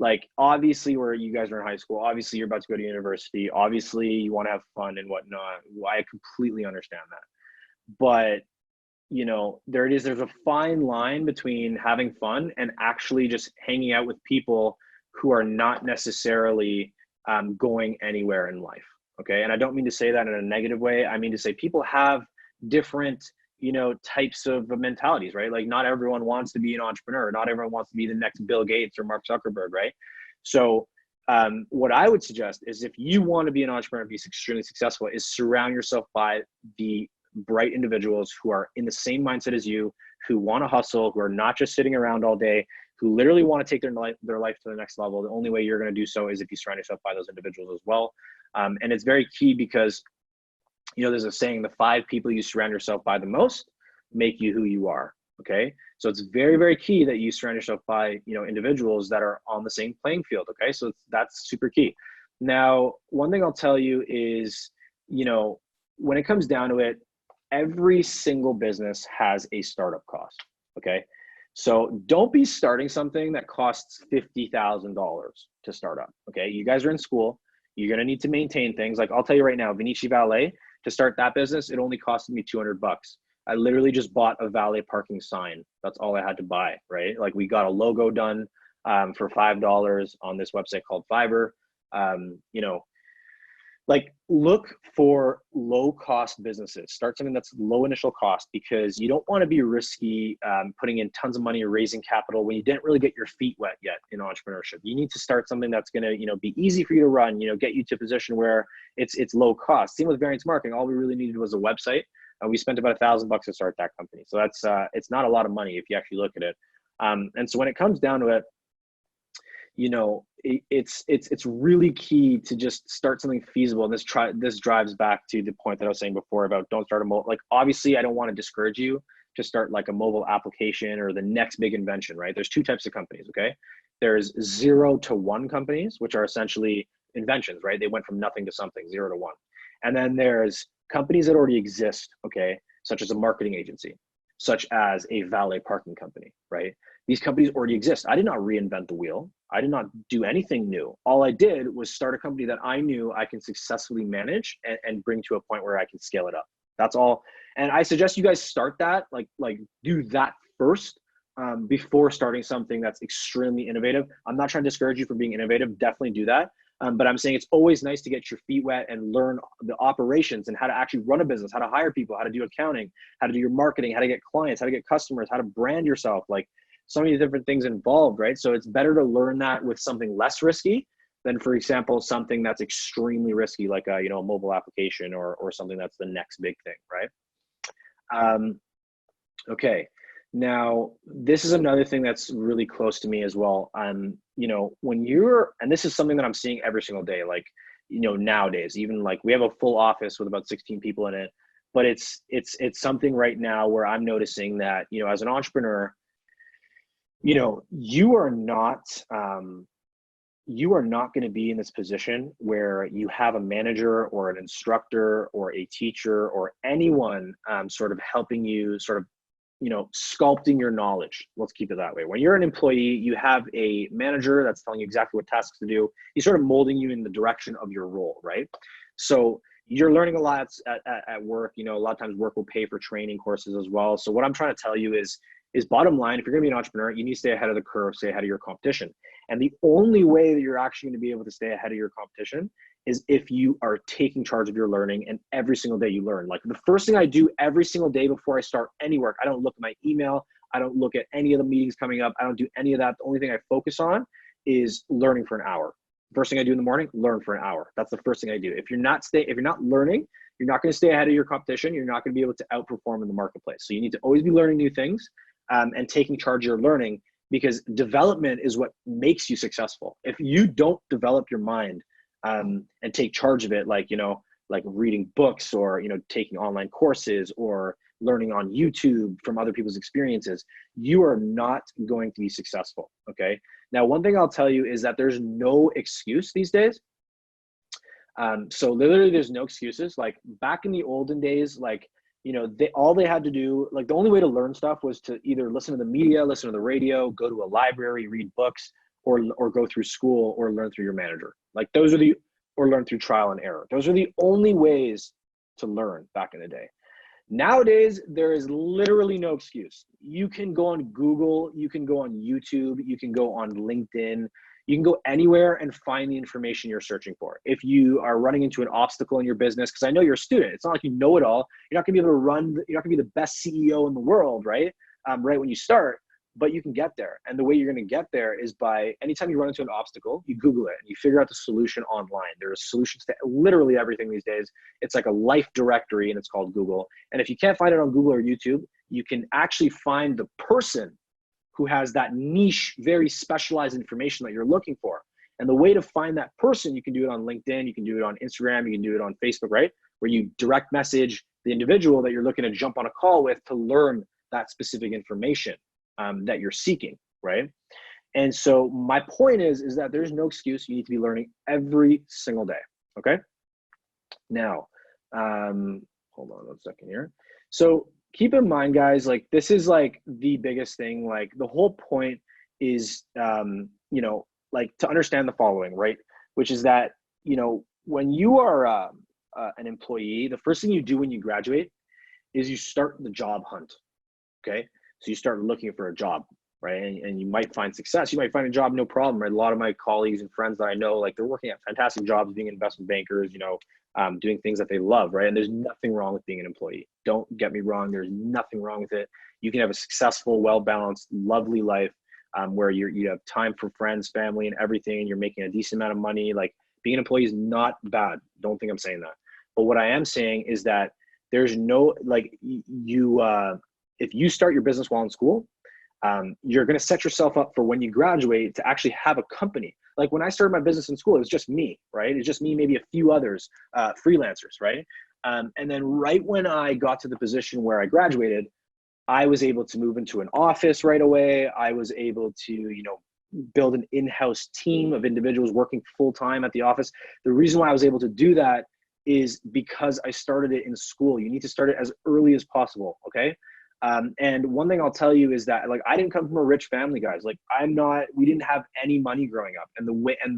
Like, obviously, where you guys are in high school, obviously you're about to go to university. Obviously you want to have fun and whatnot. I completely understand that. But there it is. There's a fine line between having fun and actually just hanging out with people who are not necessarily going anywhere in life. Okay. And I don't mean to say that in a negative way. I mean to say people have different, types of mentalities, right? Like, not everyone wants to be an entrepreneur. Not everyone wants to be the next Bill Gates or Mark Zuckerberg, right? So what I would suggest is, if you want to be an entrepreneur and be extremely successful, is surround yourself by the bright individuals who are in the same mindset as you, who want to hustle, who are not just sitting around all day, who literally want to take their life to the next level. The only way you're going to do so is if you surround yourself by those individuals as well. And it's very key because, there's a saying, the 5 people you surround yourself by the most make you who you are. Okay. So it's very, very key that you surround yourself by, individuals that are on the same playing field. Okay. So that's super key. Now, one thing I'll tell you is, when it comes down to it, every single business has a startup cost. Okay. So don't be starting something that costs $50,000 to start up. Okay. You guys are in school. You're going to need to maintain things. Like, I'll tell you right now, Vinicci Valet, to start that business, it only costed me $200. I literally just bought a valet parking sign. That's all I had to buy, right? Like, we got a logo done for $5 on this website called Fiverr. Like, look for low cost businesses. Start something that's low initial cost, because you don't want to be risky putting in tons of money or raising capital when you didn't really get your feet wet yet in entrepreneurship. You need to start something that's going to, be easy for you to run, get you to a position where it's low cost. Same with Variance Marketing. All we really needed was a website. We spent about $1,000 to start that company. So that's, it's not a lot of money if you actually look at it. And so when it comes down to it, it's really key to just start something feasible. And this drives back to the point that I was saying before about don't start like, obviously I don't want to discourage you to start like a mobile application or the next big invention, right? There's 2 types of companies. Okay. There's 0 to 1 companies, which are essentially inventions, right? They went from nothing to something, 0 to 1. And then there's companies that already exist. Okay. Such as a marketing agency, such as a valet parking company, right? These companies already exist. I did not reinvent the wheel. I did not do anything new. All I did was start a company that I knew I can successfully manage and bring to a point where I can scale it up. That's all. And I suggest you guys start that, like do that first before starting something that's extremely innovative. I'm not trying to discourage you from being innovative. Definitely do that. But I'm saying it's always nice to get your feet wet and learn the operations and how to actually run a business, how to hire people, how to do accounting, how to do your marketing, how to get clients, how to get customers, how to brand yourself. Like, so many different things involved, right? So it's better to learn that with something less risky than, for example, something that's extremely risky, like a mobile application or something that's the next big thing, right? Okay. Now, this is another thing that's really close to me as well. When you're, and this is something that I'm seeing every single day, like, nowadays, even like we have a full office with about 16 people in it, but it's something right now where I'm noticing that, as an entrepreneur, you are not going to be in this position where you have a manager or an instructor or a teacher or anyone sort of helping you sort of, sculpting your knowledge. Let's keep it that way. When you're an employee, you have a manager that's telling you exactly what tasks to do. He's sort of molding you in the direction of your role, right? So you're learning a lot at work. A lot of times work will pay for training courses as well. So what I'm trying to tell you is bottom line, if you're going to be an entrepreneur, you need to stay ahead of the curve, stay ahead of your competition. And the only way that you're actually going to be able to stay ahead of your competition is if you are taking charge of your learning, and every single day you learn. Like, the first thing I do every single day before I start any work, I don't look at my email. I don't look at any of the meetings coming up. I don't do any of that. The only thing I focus on is learning for an hour. First thing I do in the morning, learn for an hour. That's the first thing I do. If you're not learning, you're not going to stay ahead of your competition. You're not going to be able to outperform in the marketplace. So you need to always be learning new things and taking charge of your learning, because development is what makes you successful. If you don't develop your mind and take charge of it, like reading books or, taking online courses or learning on YouTube from other people's experiences, you are not going to be successful, okay? Now, one thing I'll tell you is that there's no excuse these days. So literally there's no excuses. Like back in the olden days, like, you know, all they had to do, like the only way to learn stuff was to either listen to the media, listen to the radio, go to a library, read books, or go through school, or learn through your manager. Like those are or learn through trial and error. Those are the only ways to learn back in the day. Nowadays, there is literally no excuse. You can go on Google, you can go on YouTube, you can go on LinkedIn, you can go anywhere and find the information you're searching for. If you are running into an obstacle in your business, because I know you're a student, it's not like you know it all. You're not gonna be able to you're not gonna be the best CEO in the world, right? Right when you start, but you can get there. And the way you're gonna get there is by, anytime you run into an obstacle, you Google it and you figure out the solution online. There are solutions to literally everything these days. It's like a life directory and it's called Google. And if you can't find it on Google or YouTube, you can actually find the person who has that niche, very specialized information that you're looking for. And the way to find that person, you can do it on LinkedIn, you can do it on Instagram, you can do it on Facebook, right? Where you direct message the individual that you're looking to jump on a call with to learn that specific information that you're seeking, right? And so my point is that there's no excuse. You need to be learning every single day, okay? Now, hold on one second here. So keep in mind, guys, like this is like the biggest thing. Like the whole point is, you know, like to understand the following, right? Which is that, you know, when you are an employee, the first thing you do when you graduate is you start the job hunt, okay? So you start looking for a job, right? And you might find success. You might find a job, no problem, right? A lot of my colleagues and friends that I know, like they're working at fantastic jobs, being investment bankers, you know, doing things that they love, right? And there's nothing wrong with being an employee. Don't get me wrong. There's nothing wrong with it. You can have a successful, well-balanced, lovely life where you have time for friends, family, and everything, and you're making a decent amount of money. Like being an employee is not bad. Don't think I'm saying that. But what I am saying is that there's no, like if you start your business while in school, you're going to set yourself up for when you graduate to actually have a company. Like when I started my business in school, it was just me, right? It's just me, maybe a few others, freelancers, right? And then right when I got to the position where I graduated, I was able to move into an office right away. I was able to, you know, build an in-house team of individuals working full-time at the office. The reason why I was able to do that is because I started it in school. You need to start it as early as possible, okay? And one thing I'll tell you is that, like, I didn't come from a rich family, guys. Like, we didn't have any money growing up. And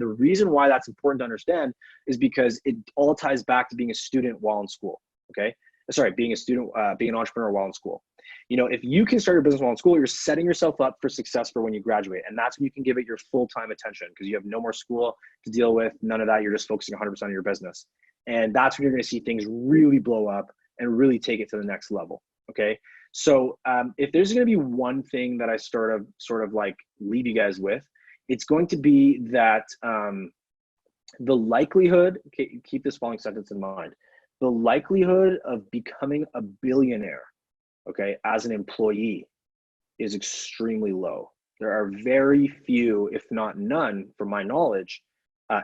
the reason why that's important to understand is because it all ties back to being a student while in school. Okay. Sorry, being an entrepreneur while in school. You know, if you can start your business while in school, you're setting yourself up for success for when you graduate. And that's when you can give it your full-time attention because you have no more school to deal with, none of that. You're just focusing 100% on your business. And that's when you're going to see things really blow up and really take it to the next level. Okay. So if there's going to be one thing that I sort of like leave you guys with, it's going to be that the likelihood, keep this following sentence in mind, the likelihood of becoming a billionaire, okay, as an employee is extremely low. There are very few, if not none, from my knowledge,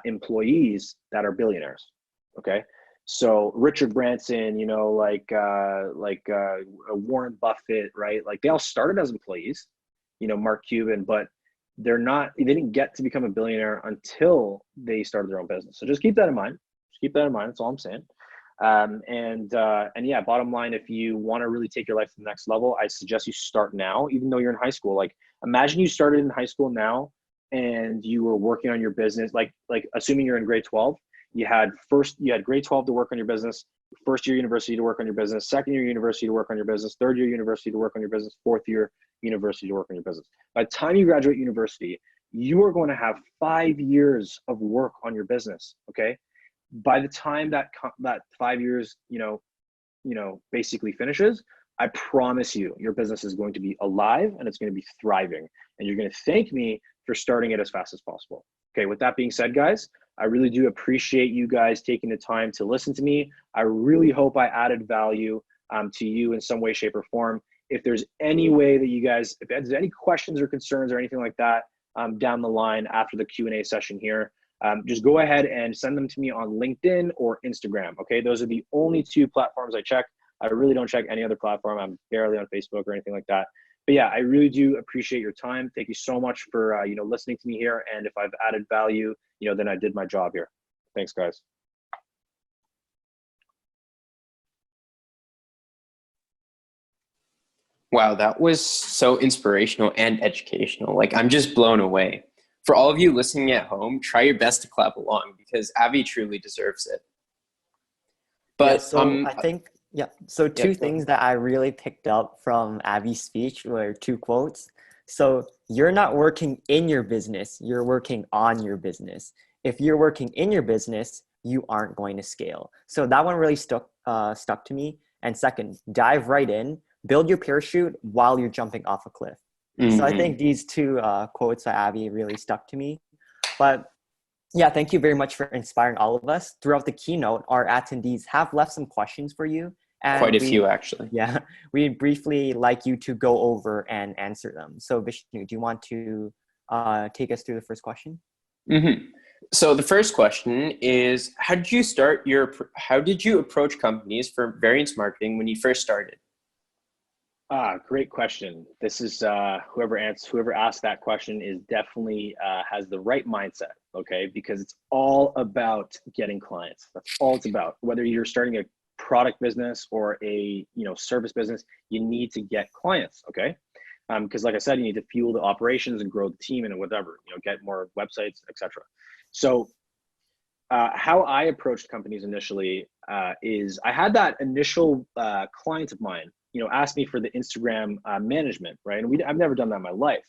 employees that are billionaires, okay? So Richard Branson, you know, like Warren Buffett, right? Like they all started as employees, you know, Mark Cuban, but they didn't get to become a billionaire until they started their own business. So just keep that in mind. Just keep that in mind. That's all I'm saying. And yeah, bottom line, if you want to really take your life to the next level, I suggest you start now, even though you're in high school. Like imagine you started in high school now and you were working on your business, like assuming you're in grade 12. You had grade 12 to work on your business, first year university to work on your business, second year university to work on your business, third year university to work on your business, fourth year university to work on your business. By the time you graduate university, you are going to have 5 years of work on your business. Okay. By the time that 5 years, you know, basically finishes, I promise you, your business is going to be alive and it's going to be thriving. And you're going to thank me for starting it as fast as possible. Okay. With that being said, guys, I really do appreciate you guys taking the time to listen to me. I really hope I added value to you in some way, shape, or form. If there's any way that you guys, if there's any questions or concerns or anything like that down the line after the Q&A session here, just go ahead and send them to me on LinkedIn or Instagram. Okay, those are the only two platforms I check. I really don't check any other platform. I'm barely on Facebook or anything like that. But yeah, I really do appreciate your time. Thank you so much for, listening to me here. And if I've added value, then I did my job here. Thanks, guys. Wow, that was so inspirational and educational. Like, I'm just blown away. For all of you listening at home, try your best to clap along because Avi truly deserves it. But I think, so two things that I really picked up from Avi's speech were two quotes. So you're not working in your business, you're working on your business. If you're working in your business, you aren't going to scale. So that one really stuck to me. And second, dive right in, build your parachute while you're jumping off a cliff. Mm-hmm. So I think these two quotes by Avi really stuck to me. But yeah, thank you very much for inspiring all of us. Throughout the keynote, our attendees have left some questions for you. And quite a few, actually. Yeah, we'd briefly like you to go over and answer them. So Vishnu, do you want to take us through the first question? Mm-hmm. So the first question is, how did you approach companies for variance marketing when you first started? Great question. This is whoever asked that question is definitely has the right mindset, okay? Because it's all about getting clients. That's all it's about. Whether you're starting a product business or a service business, you need to get clients, okay? Because like I said, you need to fuel the operations and grow the team and whatever, get more websites, etc. So how I approached companies initially is I had that initial client of mine asked me for the Instagram management, right? And I've never done that in my life.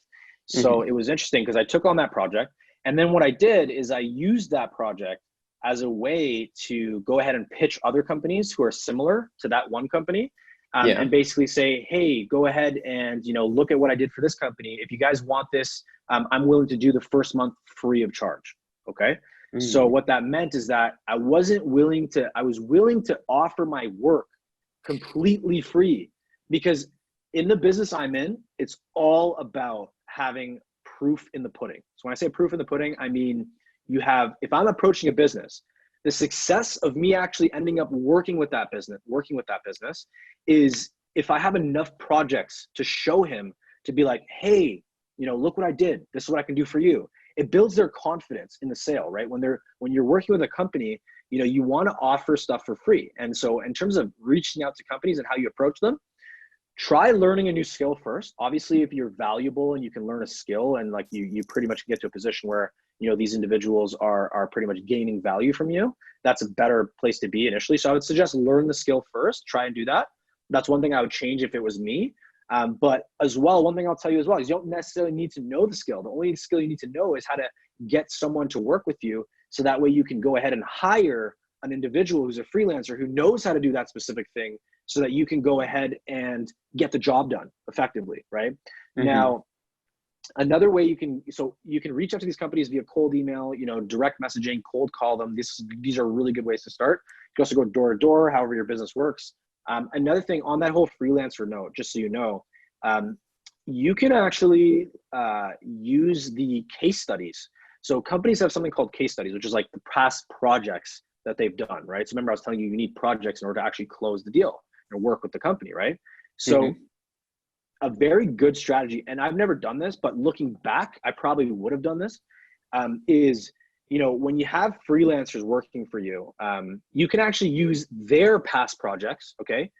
So It was interesting because I took on that project. And then what I did is I used that project as a way to go ahead and pitch other companies who are similar to that one company and basically say, hey, go ahead and, look at what I did for this company. If you guys want this, I'm willing to do the first month free of charge. Okay. So what that meant is that I was willing to offer my work completely free, because in the business I'm in, it's all about having proof in the pudding. So when I say proof in the pudding, I mean, if I'm approaching a business, the success of me actually ending up working with that business is if I have enough projects to show him, to be like, hey, look what I did. This is what I can do for you. It builds their confidence in the sale, right? When you're working with a company, you want to offer stuff for free. And so in terms of reaching out to companies and how you approach them, try learning a new skill first. Obviously, if you're valuable and you can learn a skill and like you pretty much get to a position where, these individuals are pretty much gaining value from you, that's a better place to be initially. So I would suggest learn the skill first, try and do that. That's one thing I would change if it was me. But as well, one thing I'll tell you as well is you don't necessarily need to know the skill. The only skill you need to know is how to get someone to work with you. So that way you can go ahead and hire an individual who's a freelancer who knows how to do that specific thing, so that you can go ahead and get the job done effectively, right? Now, another way you can reach out to these companies via cold email, direct messaging, cold call them. These are really good ways to start. You can also go door to door, however your business works. Another thing on that whole freelancer note, just so you know, you can actually use the case studies. So companies have something called case studies, which is like the past projects that they've done, right? So remember I was telling you need projects in order to actually close the deal and work with the company, right? So a very good strategy, and I've never done this, but looking back, I probably would have done this, is, when you have freelancers working for you, you can actually use their past projects, okay,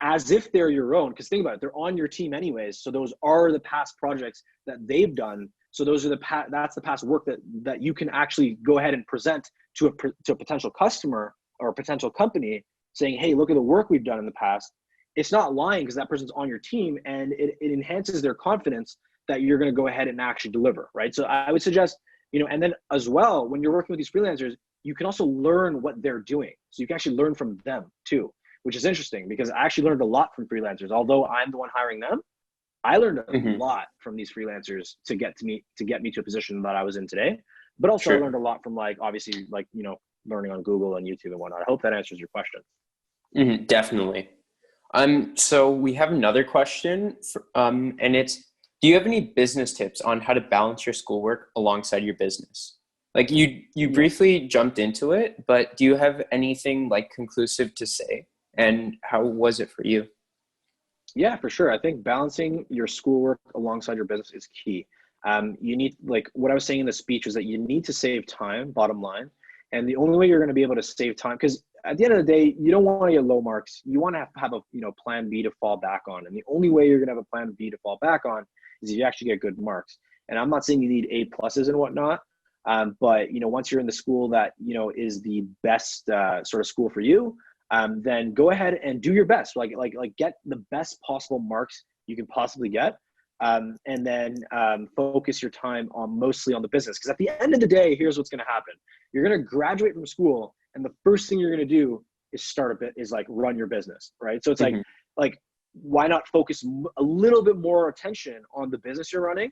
as if they're your own. Because think about it, they're on your team anyways. So those are the past projects that they've done. So those are that's the past work that you can actually go ahead and present to a potential customer or a potential company, saying, hey, look at the work we've done in the past. It's not lying because that person's on your team, and it enhances their confidence that you're going to go ahead and actually deliver, right? So I would suggest, and then as well, when you're working with these freelancers, you can also learn what they're doing. So you can actually learn from them too, which is interesting because I actually learned a lot from freelancers. Although I'm the one hiring them, I learned a lot from these freelancers to get me to a position that I was in today. But also I learned a lot from obviously learning on Google and YouTube and whatnot. I hope that answers your question. Definitely. So we have another question, and it's, do you have any business tips on how to balance your schoolwork alongside your business? Like you briefly jumped into it, but do you have anything conclusive to say? And how was it for you? Yeah, for sure. I think balancing your schoolwork alongside your business is key. You need, like what I was saying in the speech, was that you need to save time, bottom line. And the only way you're going to be able to save time, because at the end of the day, you don't want to get low marks. You want to have a plan B to fall back on. And the only way you're going to have a plan B to fall back on is if you actually get good marks. And I'm not saying you need A+ and whatnot, but once you're in the school that is the best sort of school for you, then go ahead and do your best. Like get the best possible marks you can possibly get. And then focus your time mostly on the business. Because at the end of the day, here's what's going to happen. You're going to graduate from school, and the first thing you're going to do is run your business, right? So it's like why not focus a little bit more attention on the business you're running,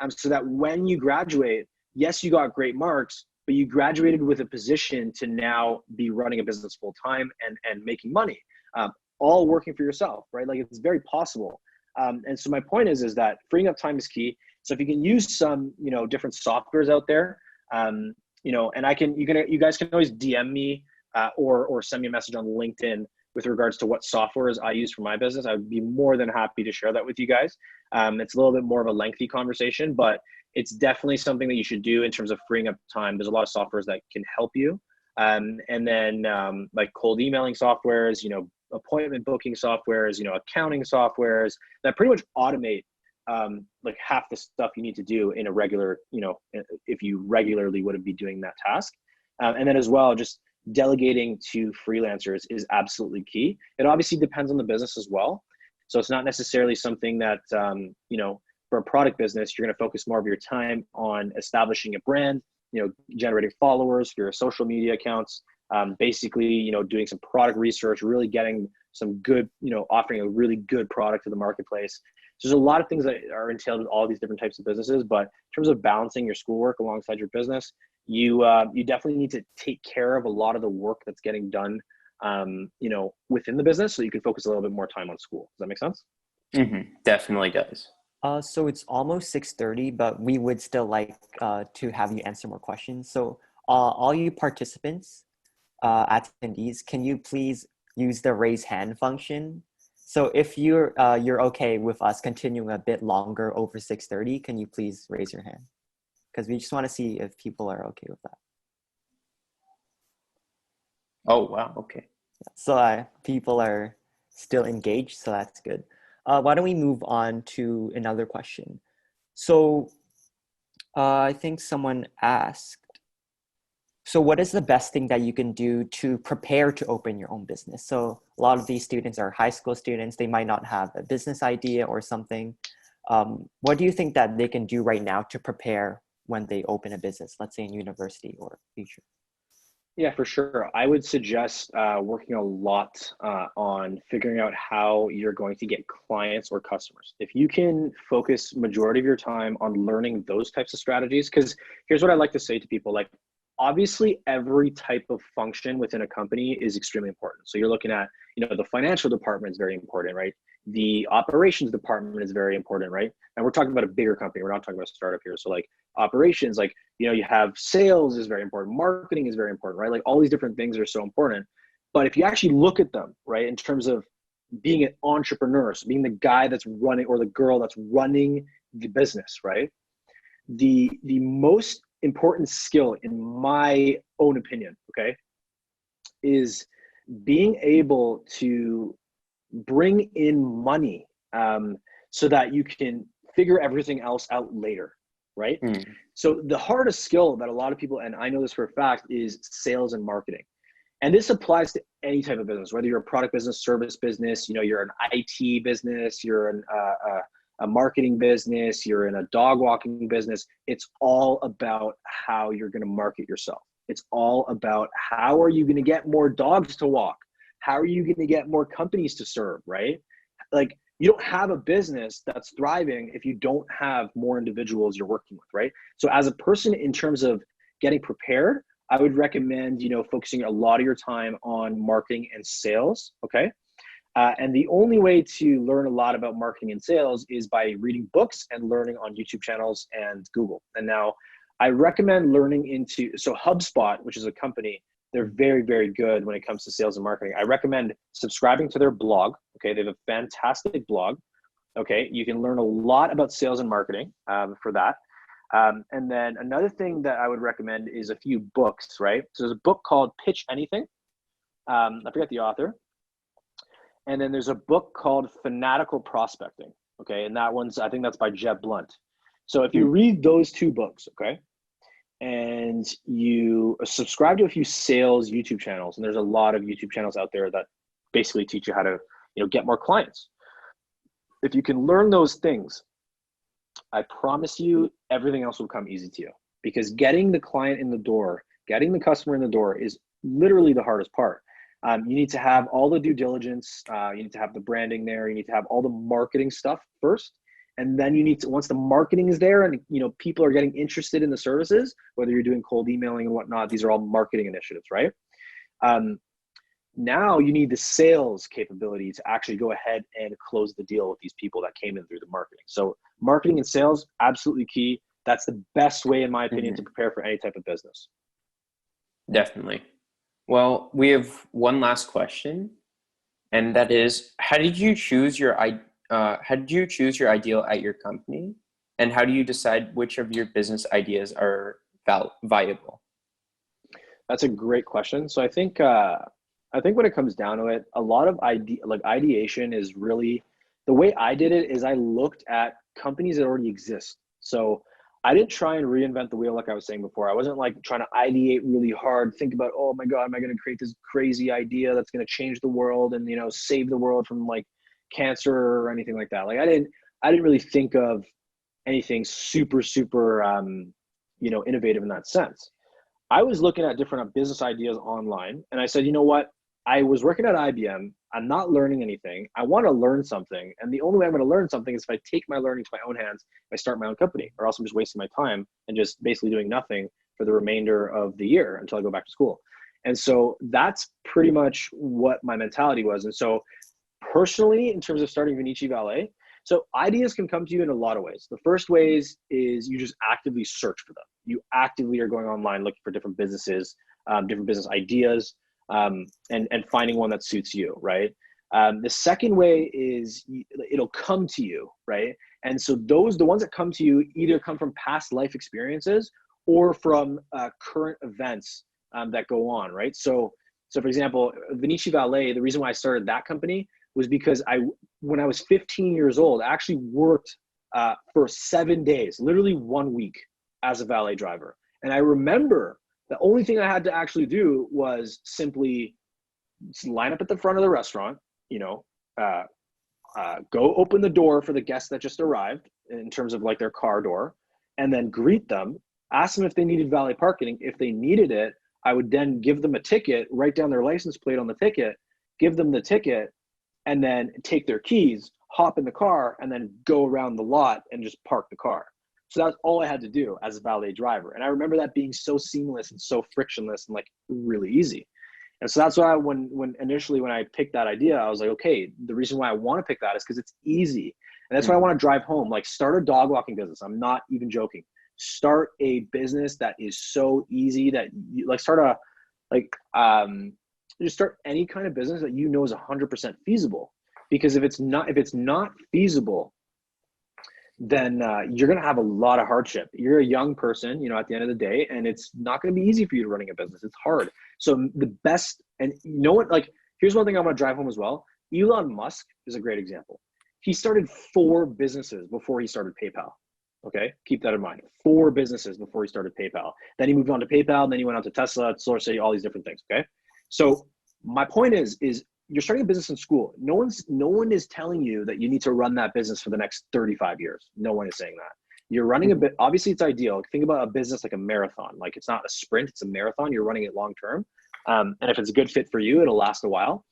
so that when you graduate, yes, you got great marks, but you graduated with a position to now be running a business full time and making money, all working for yourself, right? Like it's very possible. And so my point is that freeing up time is key. So if you can use some, different softwares out there, and you guys can always DM me or send me a message on LinkedIn with regards to what softwares I use for my business. I would be more than happy to share that with you guys. It's a little bit more of a lengthy conversation, but it's definitely something that you should do in terms of freeing up time. There's a lot of softwares that can help you. And then like cold emailing softwares, appointment booking softwares, accounting softwares that pretty much automate like half the stuff you need to do in a regular, if you regularly would be doing that task. And then as well, just delegating to freelancers is absolutely key. It obviously depends on the business as well. So it's not necessarily something that, for a product business, you're going to focus more of your time on establishing a brand, generating followers for your social media accounts, basically, doing some product research, really getting some good, offering a really good product to the marketplace. So there's a lot of things that are entailed with all these different types of businesses, but in terms of balancing your schoolwork alongside your business, you definitely need to take care of a lot of the work that's getting done, within the business, so you can focus a little bit more time on school. Does that make sense? Definitely does. So it's almost 6:30, but we would still like to have you answer more questions. So all you participants, attendees, can you please use the raise hand function? So if you're okay with us continuing a bit longer over 6:30, can you please raise your hand? Because we just want to see if people are okay with that. Oh, wow. Okay. So people are still engaged, so that's good. Why don't we move on to another question? So I think someone asked, so what is the best thing that you can do to prepare to open your own business? So a lot of these students are high school students. They might not have a business idea or something. What do you think that they can do right now to prepare when they open a business, let's say in university or future? Yeah, for sure. I would suggest working a lot on figuring out how you're going to get clients or customers. If you can focus majority of your time on learning those types of strategies, because here's what I like to say to people, like, obviously every type of function within a company is extremely important. So you're looking at, the financial department is very important, right? The operations department is very important, right? And we're talking about a bigger company. We're not talking about a startup here. So like operations, like, you have sales is very important. Marketing is very important, right? Like all these different things are so important. But if you actually look at them, right, in terms of being an entrepreneur, so being the guy that's running or the girl that's running the business, right? The most important skill, in my own opinion, okay, is being able to bring in money so that you can figure everything else out later, right? So the hardest skill that a lot of people, and I know this for a fact, is sales and marketing. And this applies to any type of business, whether you're a product business, service business, you're an IT business, you're a marketing business, you're in a dog walking business. It's all about how you're going to market yourself. It's all about how are you going to get more dogs to walk? How are you going to get more companies to serve, right? Like, you don't have a business that's thriving if you don't have more individuals you're working with, right? So as a person, in terms of getting prepared, I would recommend, focusing a lot of your time on marketing and sales, okay? And the only way to learn a lot about marketing and sales is by reading books and learning on YouTube channels and Google. And now I recommend learning so HubSpot, which is a company, They're very, very good when it comes to sales and marketing. I recommend subscribing to their blog. Okay, they have a fantastic blog. Okay, you can learn a lot about sales and marketing for that. And then another thing that I would recommend is a few books, right? So there's a book called Pitch Anything. I forget the author. And then there's a book called Fanatical Prospecting. Okay, and that one's, I think that's by Jeb Blunt. So if you read those two books, okay, and you subscribe to a few sales YouTube channels, and there's a lot of YouTube channels out there that basically teach you how to, get more clients. If you can learn those things, I promise you everything else will come easy to you, because getting the client in the door, getting the customer in the door is literally the hardest part. You need to have all the due diligence. You need to have the branding there. You need to have all the marketing stuff first. And then you need to, once the marketing is there and, people are getting interested in the services, whether you're doing cold emailing and whatnot, these are all marketing initiatives, right? Now you need the sales capability to actually go ahead and close the deal with these people that came in through the marketing. So marketing and sales, absolutely key. That's the best way, in my opinion, to prepare for any type of business. Definitely. Well, we have one last question, and that is, how did you choose your ideal at your company, and how do you decide which of your business ideas are viable? That's a great question. So I think when it comes down to it, a lot of ideation is really, the way I did it is I looked at companies that already exist. So I didn't try and reinvent the wheel like I was saying before. I wasn't like trying to ideate really hard, think about, oh my God, am I going to create this crazy idea that's going to change the world and, save the world from like cancer or anything like that. Like I didn't really think of anything super, innovative in that sense. I was looking at different business ideas online, and I said, you know what? I was working at IBM. I'm not learning anything. I want to learn something. And the only way I'm going to learn something is if I take my learning to my own hands, if I start my own company, or else I'm just wasting my time and just basically doing nothing for the remainder of the year until I go back to school. And so that's pretty much what my mentality was. And so personally, in terms of starting Vinicci Valet, so ideas can come to you in a lot of ways. The first ways is you just actively search for them. You actively are going online looking for different businesses, different business ideas, and finding one that suits you, right? The second way is it'll come to you, right? And so the ones that come to you either come from past life experiences or from current events that go on, right? So for example, Vinicci Valet, the reason why I started that company was because when I was 15 years old, I actually worked for 7 days, literally 1 week as a valet driver. And I remember the only thing I had to actually do was simply line up at the front of the restaurant, go open the door for the guests that just arrived in terms of like their car door, and then greet them, ask them if they needed valet parking. If they needed it, I would then give them a ticket, write down their license plate on the ticket, give them the ticket, and then take their keys, hop in the car, and then go around the lot and just park the car. So that's all I had to do as a valet driver. And I remember that being so seamless and so frictionless and like really easy. And so that's why when initially when I picked that idea, I was like, okay, the reason why I want to pick that is because it's easy. And that's why I want to drive home, like start a dog walking business. I'm not even joking. Start a business that is so easy that you like just start any kind of business that you know is 100% feasible. Because if it's not feasible, then you're going to have a lot of hardship. You're a young person, at the end of the day, and it's not going to be easy for you to running a business. It's hard. So the best, and here's one thing I want to drive home as well. Elon Musk is a great example. He started 4 businesses before he started PayPal. Okay, keep that in mind. 4 businesses before he started PayPal. Then he moved on to PayPal. Then he went on to Tesla, SolarCity, all these different things. Okay, so my point is you're starting a business in school. No one is telling you that you need to run that business for the next 35 years. No one is saying that. You're running a bit, obviously it's ideal. Think about a business like a marathon. Like it's not a sprint, it's a marathon. You're running it long-term. And if it's a good fit for you, it'll last a while.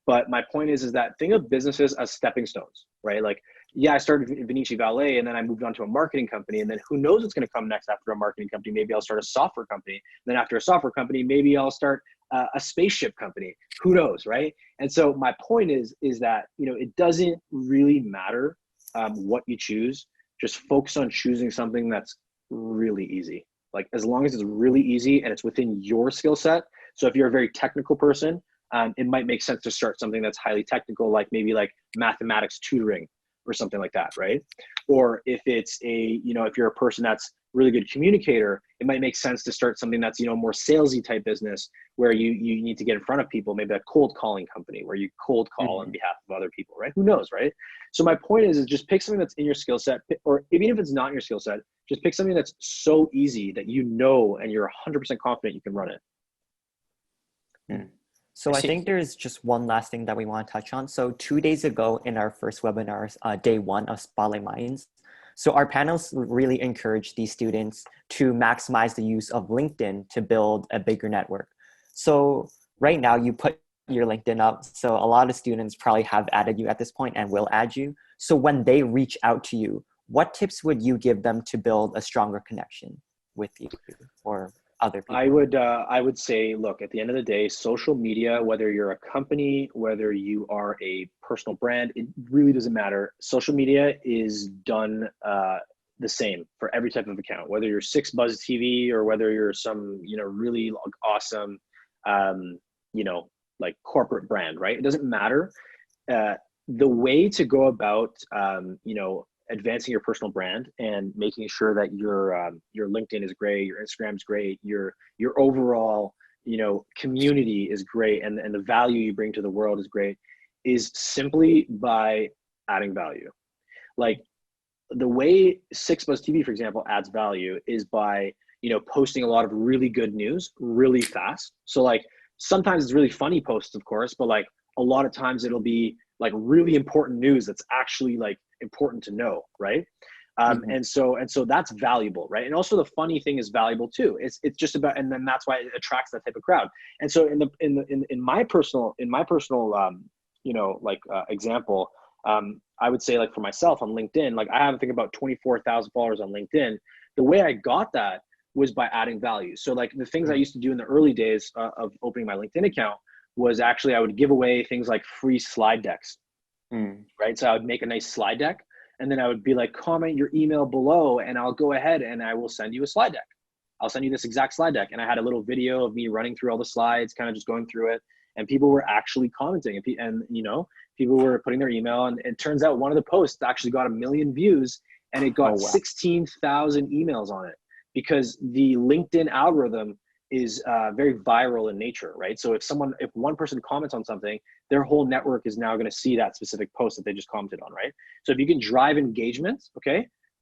But my point is that think of businesses as stepping stones, right? Like, yeah, I started Vinicci Valet and then I moved on to a marketing company. And then who knows what's going to come next after a marketing company? Maybe I'll start a software company. And then after a software company, maybe I'll start a spaceship company. Who knows, right? And so my point is that, it doesn't really matter what you choose. Just focus on choosing something that's really easy. Like as long as it's really easy and it's within your skill set, So if you're a very technical person, it might make sense to start something that's highly technical, like maybe like mathematics tutoring or something like that, right? Or if it's if you're a person that's really good communicator, it might make sense to start something that's, more salesy type business where you need to get in front of people, maybe a cold calling company where you cold call on behalf of other people, right? Who knows, right? So my point is just pick something that's in your skill set, or even if it's not in your skill set, just pick something that's so easy that and you're 100% confident you can run it. So I think there's just one last thing that we want to touch on. So 2 days ago in our first webinar, day 1 of Spotlight Minds, so our panels really encourage these students to maximize the use of LinkedIn to build a bigger network. So right now you put your LinkedIn up. So a lot of students probably have added you at this point and will add you. So when they reach out to you, what tips would you give them to build a stronger connection with you or other people? I would say, look, at the end of the day, social media, whether you're a company, whether you are a personal brand, it really doesn't matter. Social media is done the same for every type of account, whether you're 6buzz TV or whether you're some, really awesome, like corporate brand, right? It doesn't matter. The way to go about, advancing your personal brand and making sure that your LinkedIn is great, your Instagram is great, your overall, community is great, and the value you bring to the world is great, is simply by adding value. Like the way 6buzz TV, for example, adds value is by, posting a lot of really good news really fast. So like sometimes it's really funny posts, of course, but like a lot of times it'll be like really important news that's actually like important to know, right? And so that's valuable, right? And also the funny thing is valuable too. It's just about, and then that's why it attracts that type of crowd. And so in my personal example, I would say, like for myself on LinkedIn, like I have, I think, about 24,000 followers on LinkedIn. The way I got that was by adding value. So like the things I used to do in the early days of opening my LinkedIn account was actually I would give away things like free slide decks, right? So I would make a nice slide deck, and then I would be like, comment your email below and I'll go ahead and I will send you a slide deck. I'll send you this exact slide deck. And I had a little video of me running through all the slides, kind of just going through it. And people were actually commenting, and people were putting their email, and it turns out one of the posts actually got 1 million views, and it got 16,000 emails on it, because the LinkedIn algorithm is very viral in nature, right? So if one person comments on something, their whole network is now going to see that specific post that they just commented on, right? So if you can drive engagement,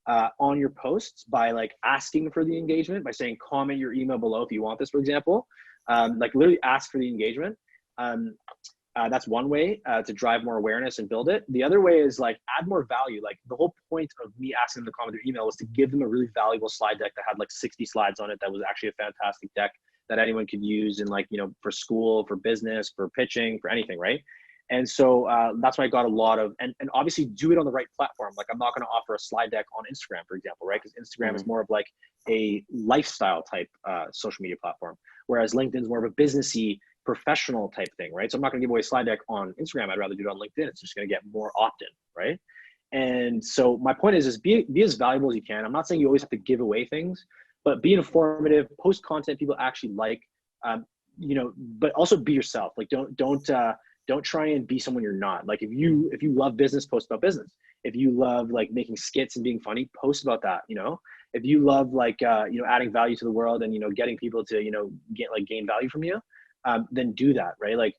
on your posts by like asking for the engagement, by saying comment your email below if you want this, for example, like literally ask for the engagement. That's one way to drive more awareness and build it. The other way is like add more value. Like the whole point of me asking them to comment their email was to give them a really valuable slide deck that had like 60 slides on it. That was actually a fantastic deck that anyone could use in like, for school, for business, for pitching, for anything, right? And so that's why I got a lot of, and obviously do it on the right platform. Like I'm not going to offer a slide deck on Instagram, for example, right? Because Instagram is more of like a lifestyle type social media platform, whereas LinkedIn is more of a businessy, professional type thing, right? So I'm not going to give away a slide deck on Instagram. I'd rather do it on LinkedIn. It's just going to get more opt-in, right? And so my point is be as valuable as you can. I'm not saying you always have to give away things, but be informative, post content people actually like, but also be yourself. Like don't try and be someone you're not. Like if you love business, post about business. If you love like making skits and being funny, post about that. If you love like adding value to the world and getting people to gain value from you, then do that, right? Like,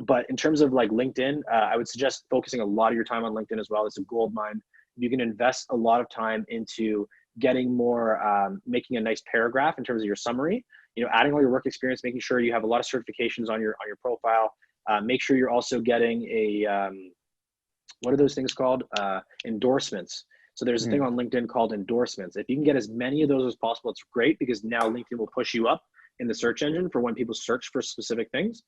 but in terms of like LinkedIn, I would suggest focusing a lot of your time on LinkedIn as well. It's a gold mine. You can invest a lot of time into getting more, making a nice paragraph in terms of your summary, adding all your work experience, making sure you have a lot of certifications on your profile. Make sure you're also getting what are those things called? Endorsements. So there's a thing on LinkedIn called endorsements. If you can get as many of those as possible, it's great, because now LinkedIn will push you up in the search engine for when people search for specific things.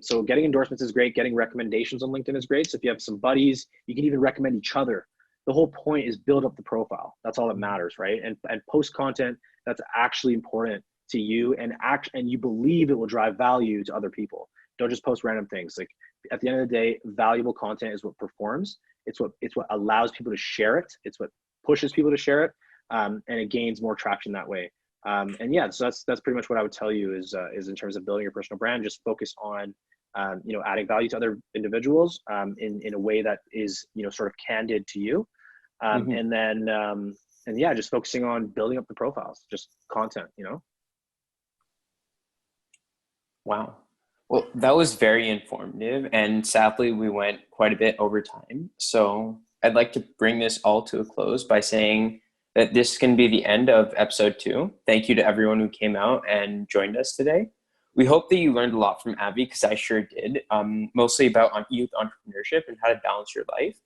So getting endorsements is great. Getting recommendations on LinkedIn is great. So if you have some buddies, you can even recommend each other. The whole point is build up the profile. That's all that matters, right? And post content that's actually important to you and you believe it will drive value to other people. Don't just post random things. Like at the end of the day, valuable content is what performs. It's what allows people to share it. It's what pushes people to share it. And it gains more traction that way. And yeah, so that's pretty much what I would tell you is in terms of building your personal brand, just focus on adding value to other individuals in a way that is sort of candid to you, and then and yeah, just focusing on building up the profiles, just content. Wow. Well, that was very informative, and sadly, we went quite a bit over time. So I'd like to bring this all to a close by saying that this can be the end of episode 2. Thank you to everyone who came out and joined us today. We hope that you learned a lot from Avi, because I sure did, mostly about youth entrepreneurship and how to balance your life.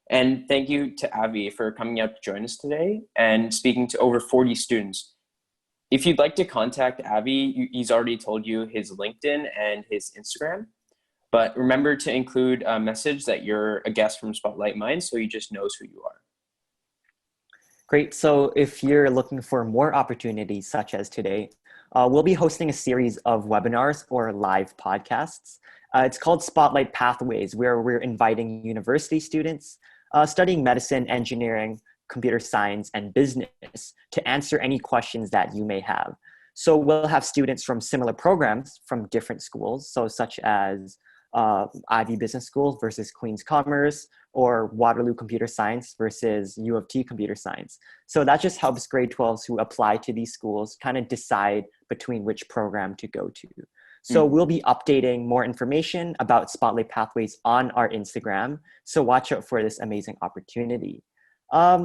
And thank you to Avi for coming out to join us today and speaking to over 40 students. If you'd like to contact Avi, he's already told you his LinkedIn and his Instagram. But remember to include a message that you're a guest from Spotlight Minds, so he just knows who you are. Great. So if you're looking for more opportunities such as today, we'll be hosting a series of webinars or live podcasts. It's called Spotlight Pathways, where we're inviting university students studying medicine, engineering, computer science, and business to answer any questions that you may have. So we'll have students from similar programs from different schools, so such as Ivy Business School versus Queen's Commerce, or Waterloo Computer Science versus U of T Computer Science. So that just helps grade 12s who apply to these schools kind of decide between which program to go to. So we'll be updating more information about Spotlight Pathways on our Instagram. So watch out for this amazing opportunity.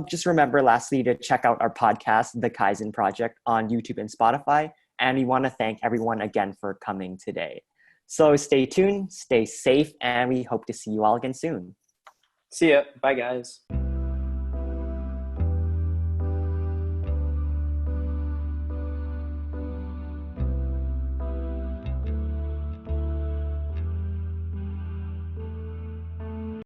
Just remember, lastly, to check out our podcast, The Kaizen Project, on YouTube and Spotify. And we want to thank everyone again for coming today. So stay tuned, stay safe, and we hope to see you all again soon. See ya. Bye, guys.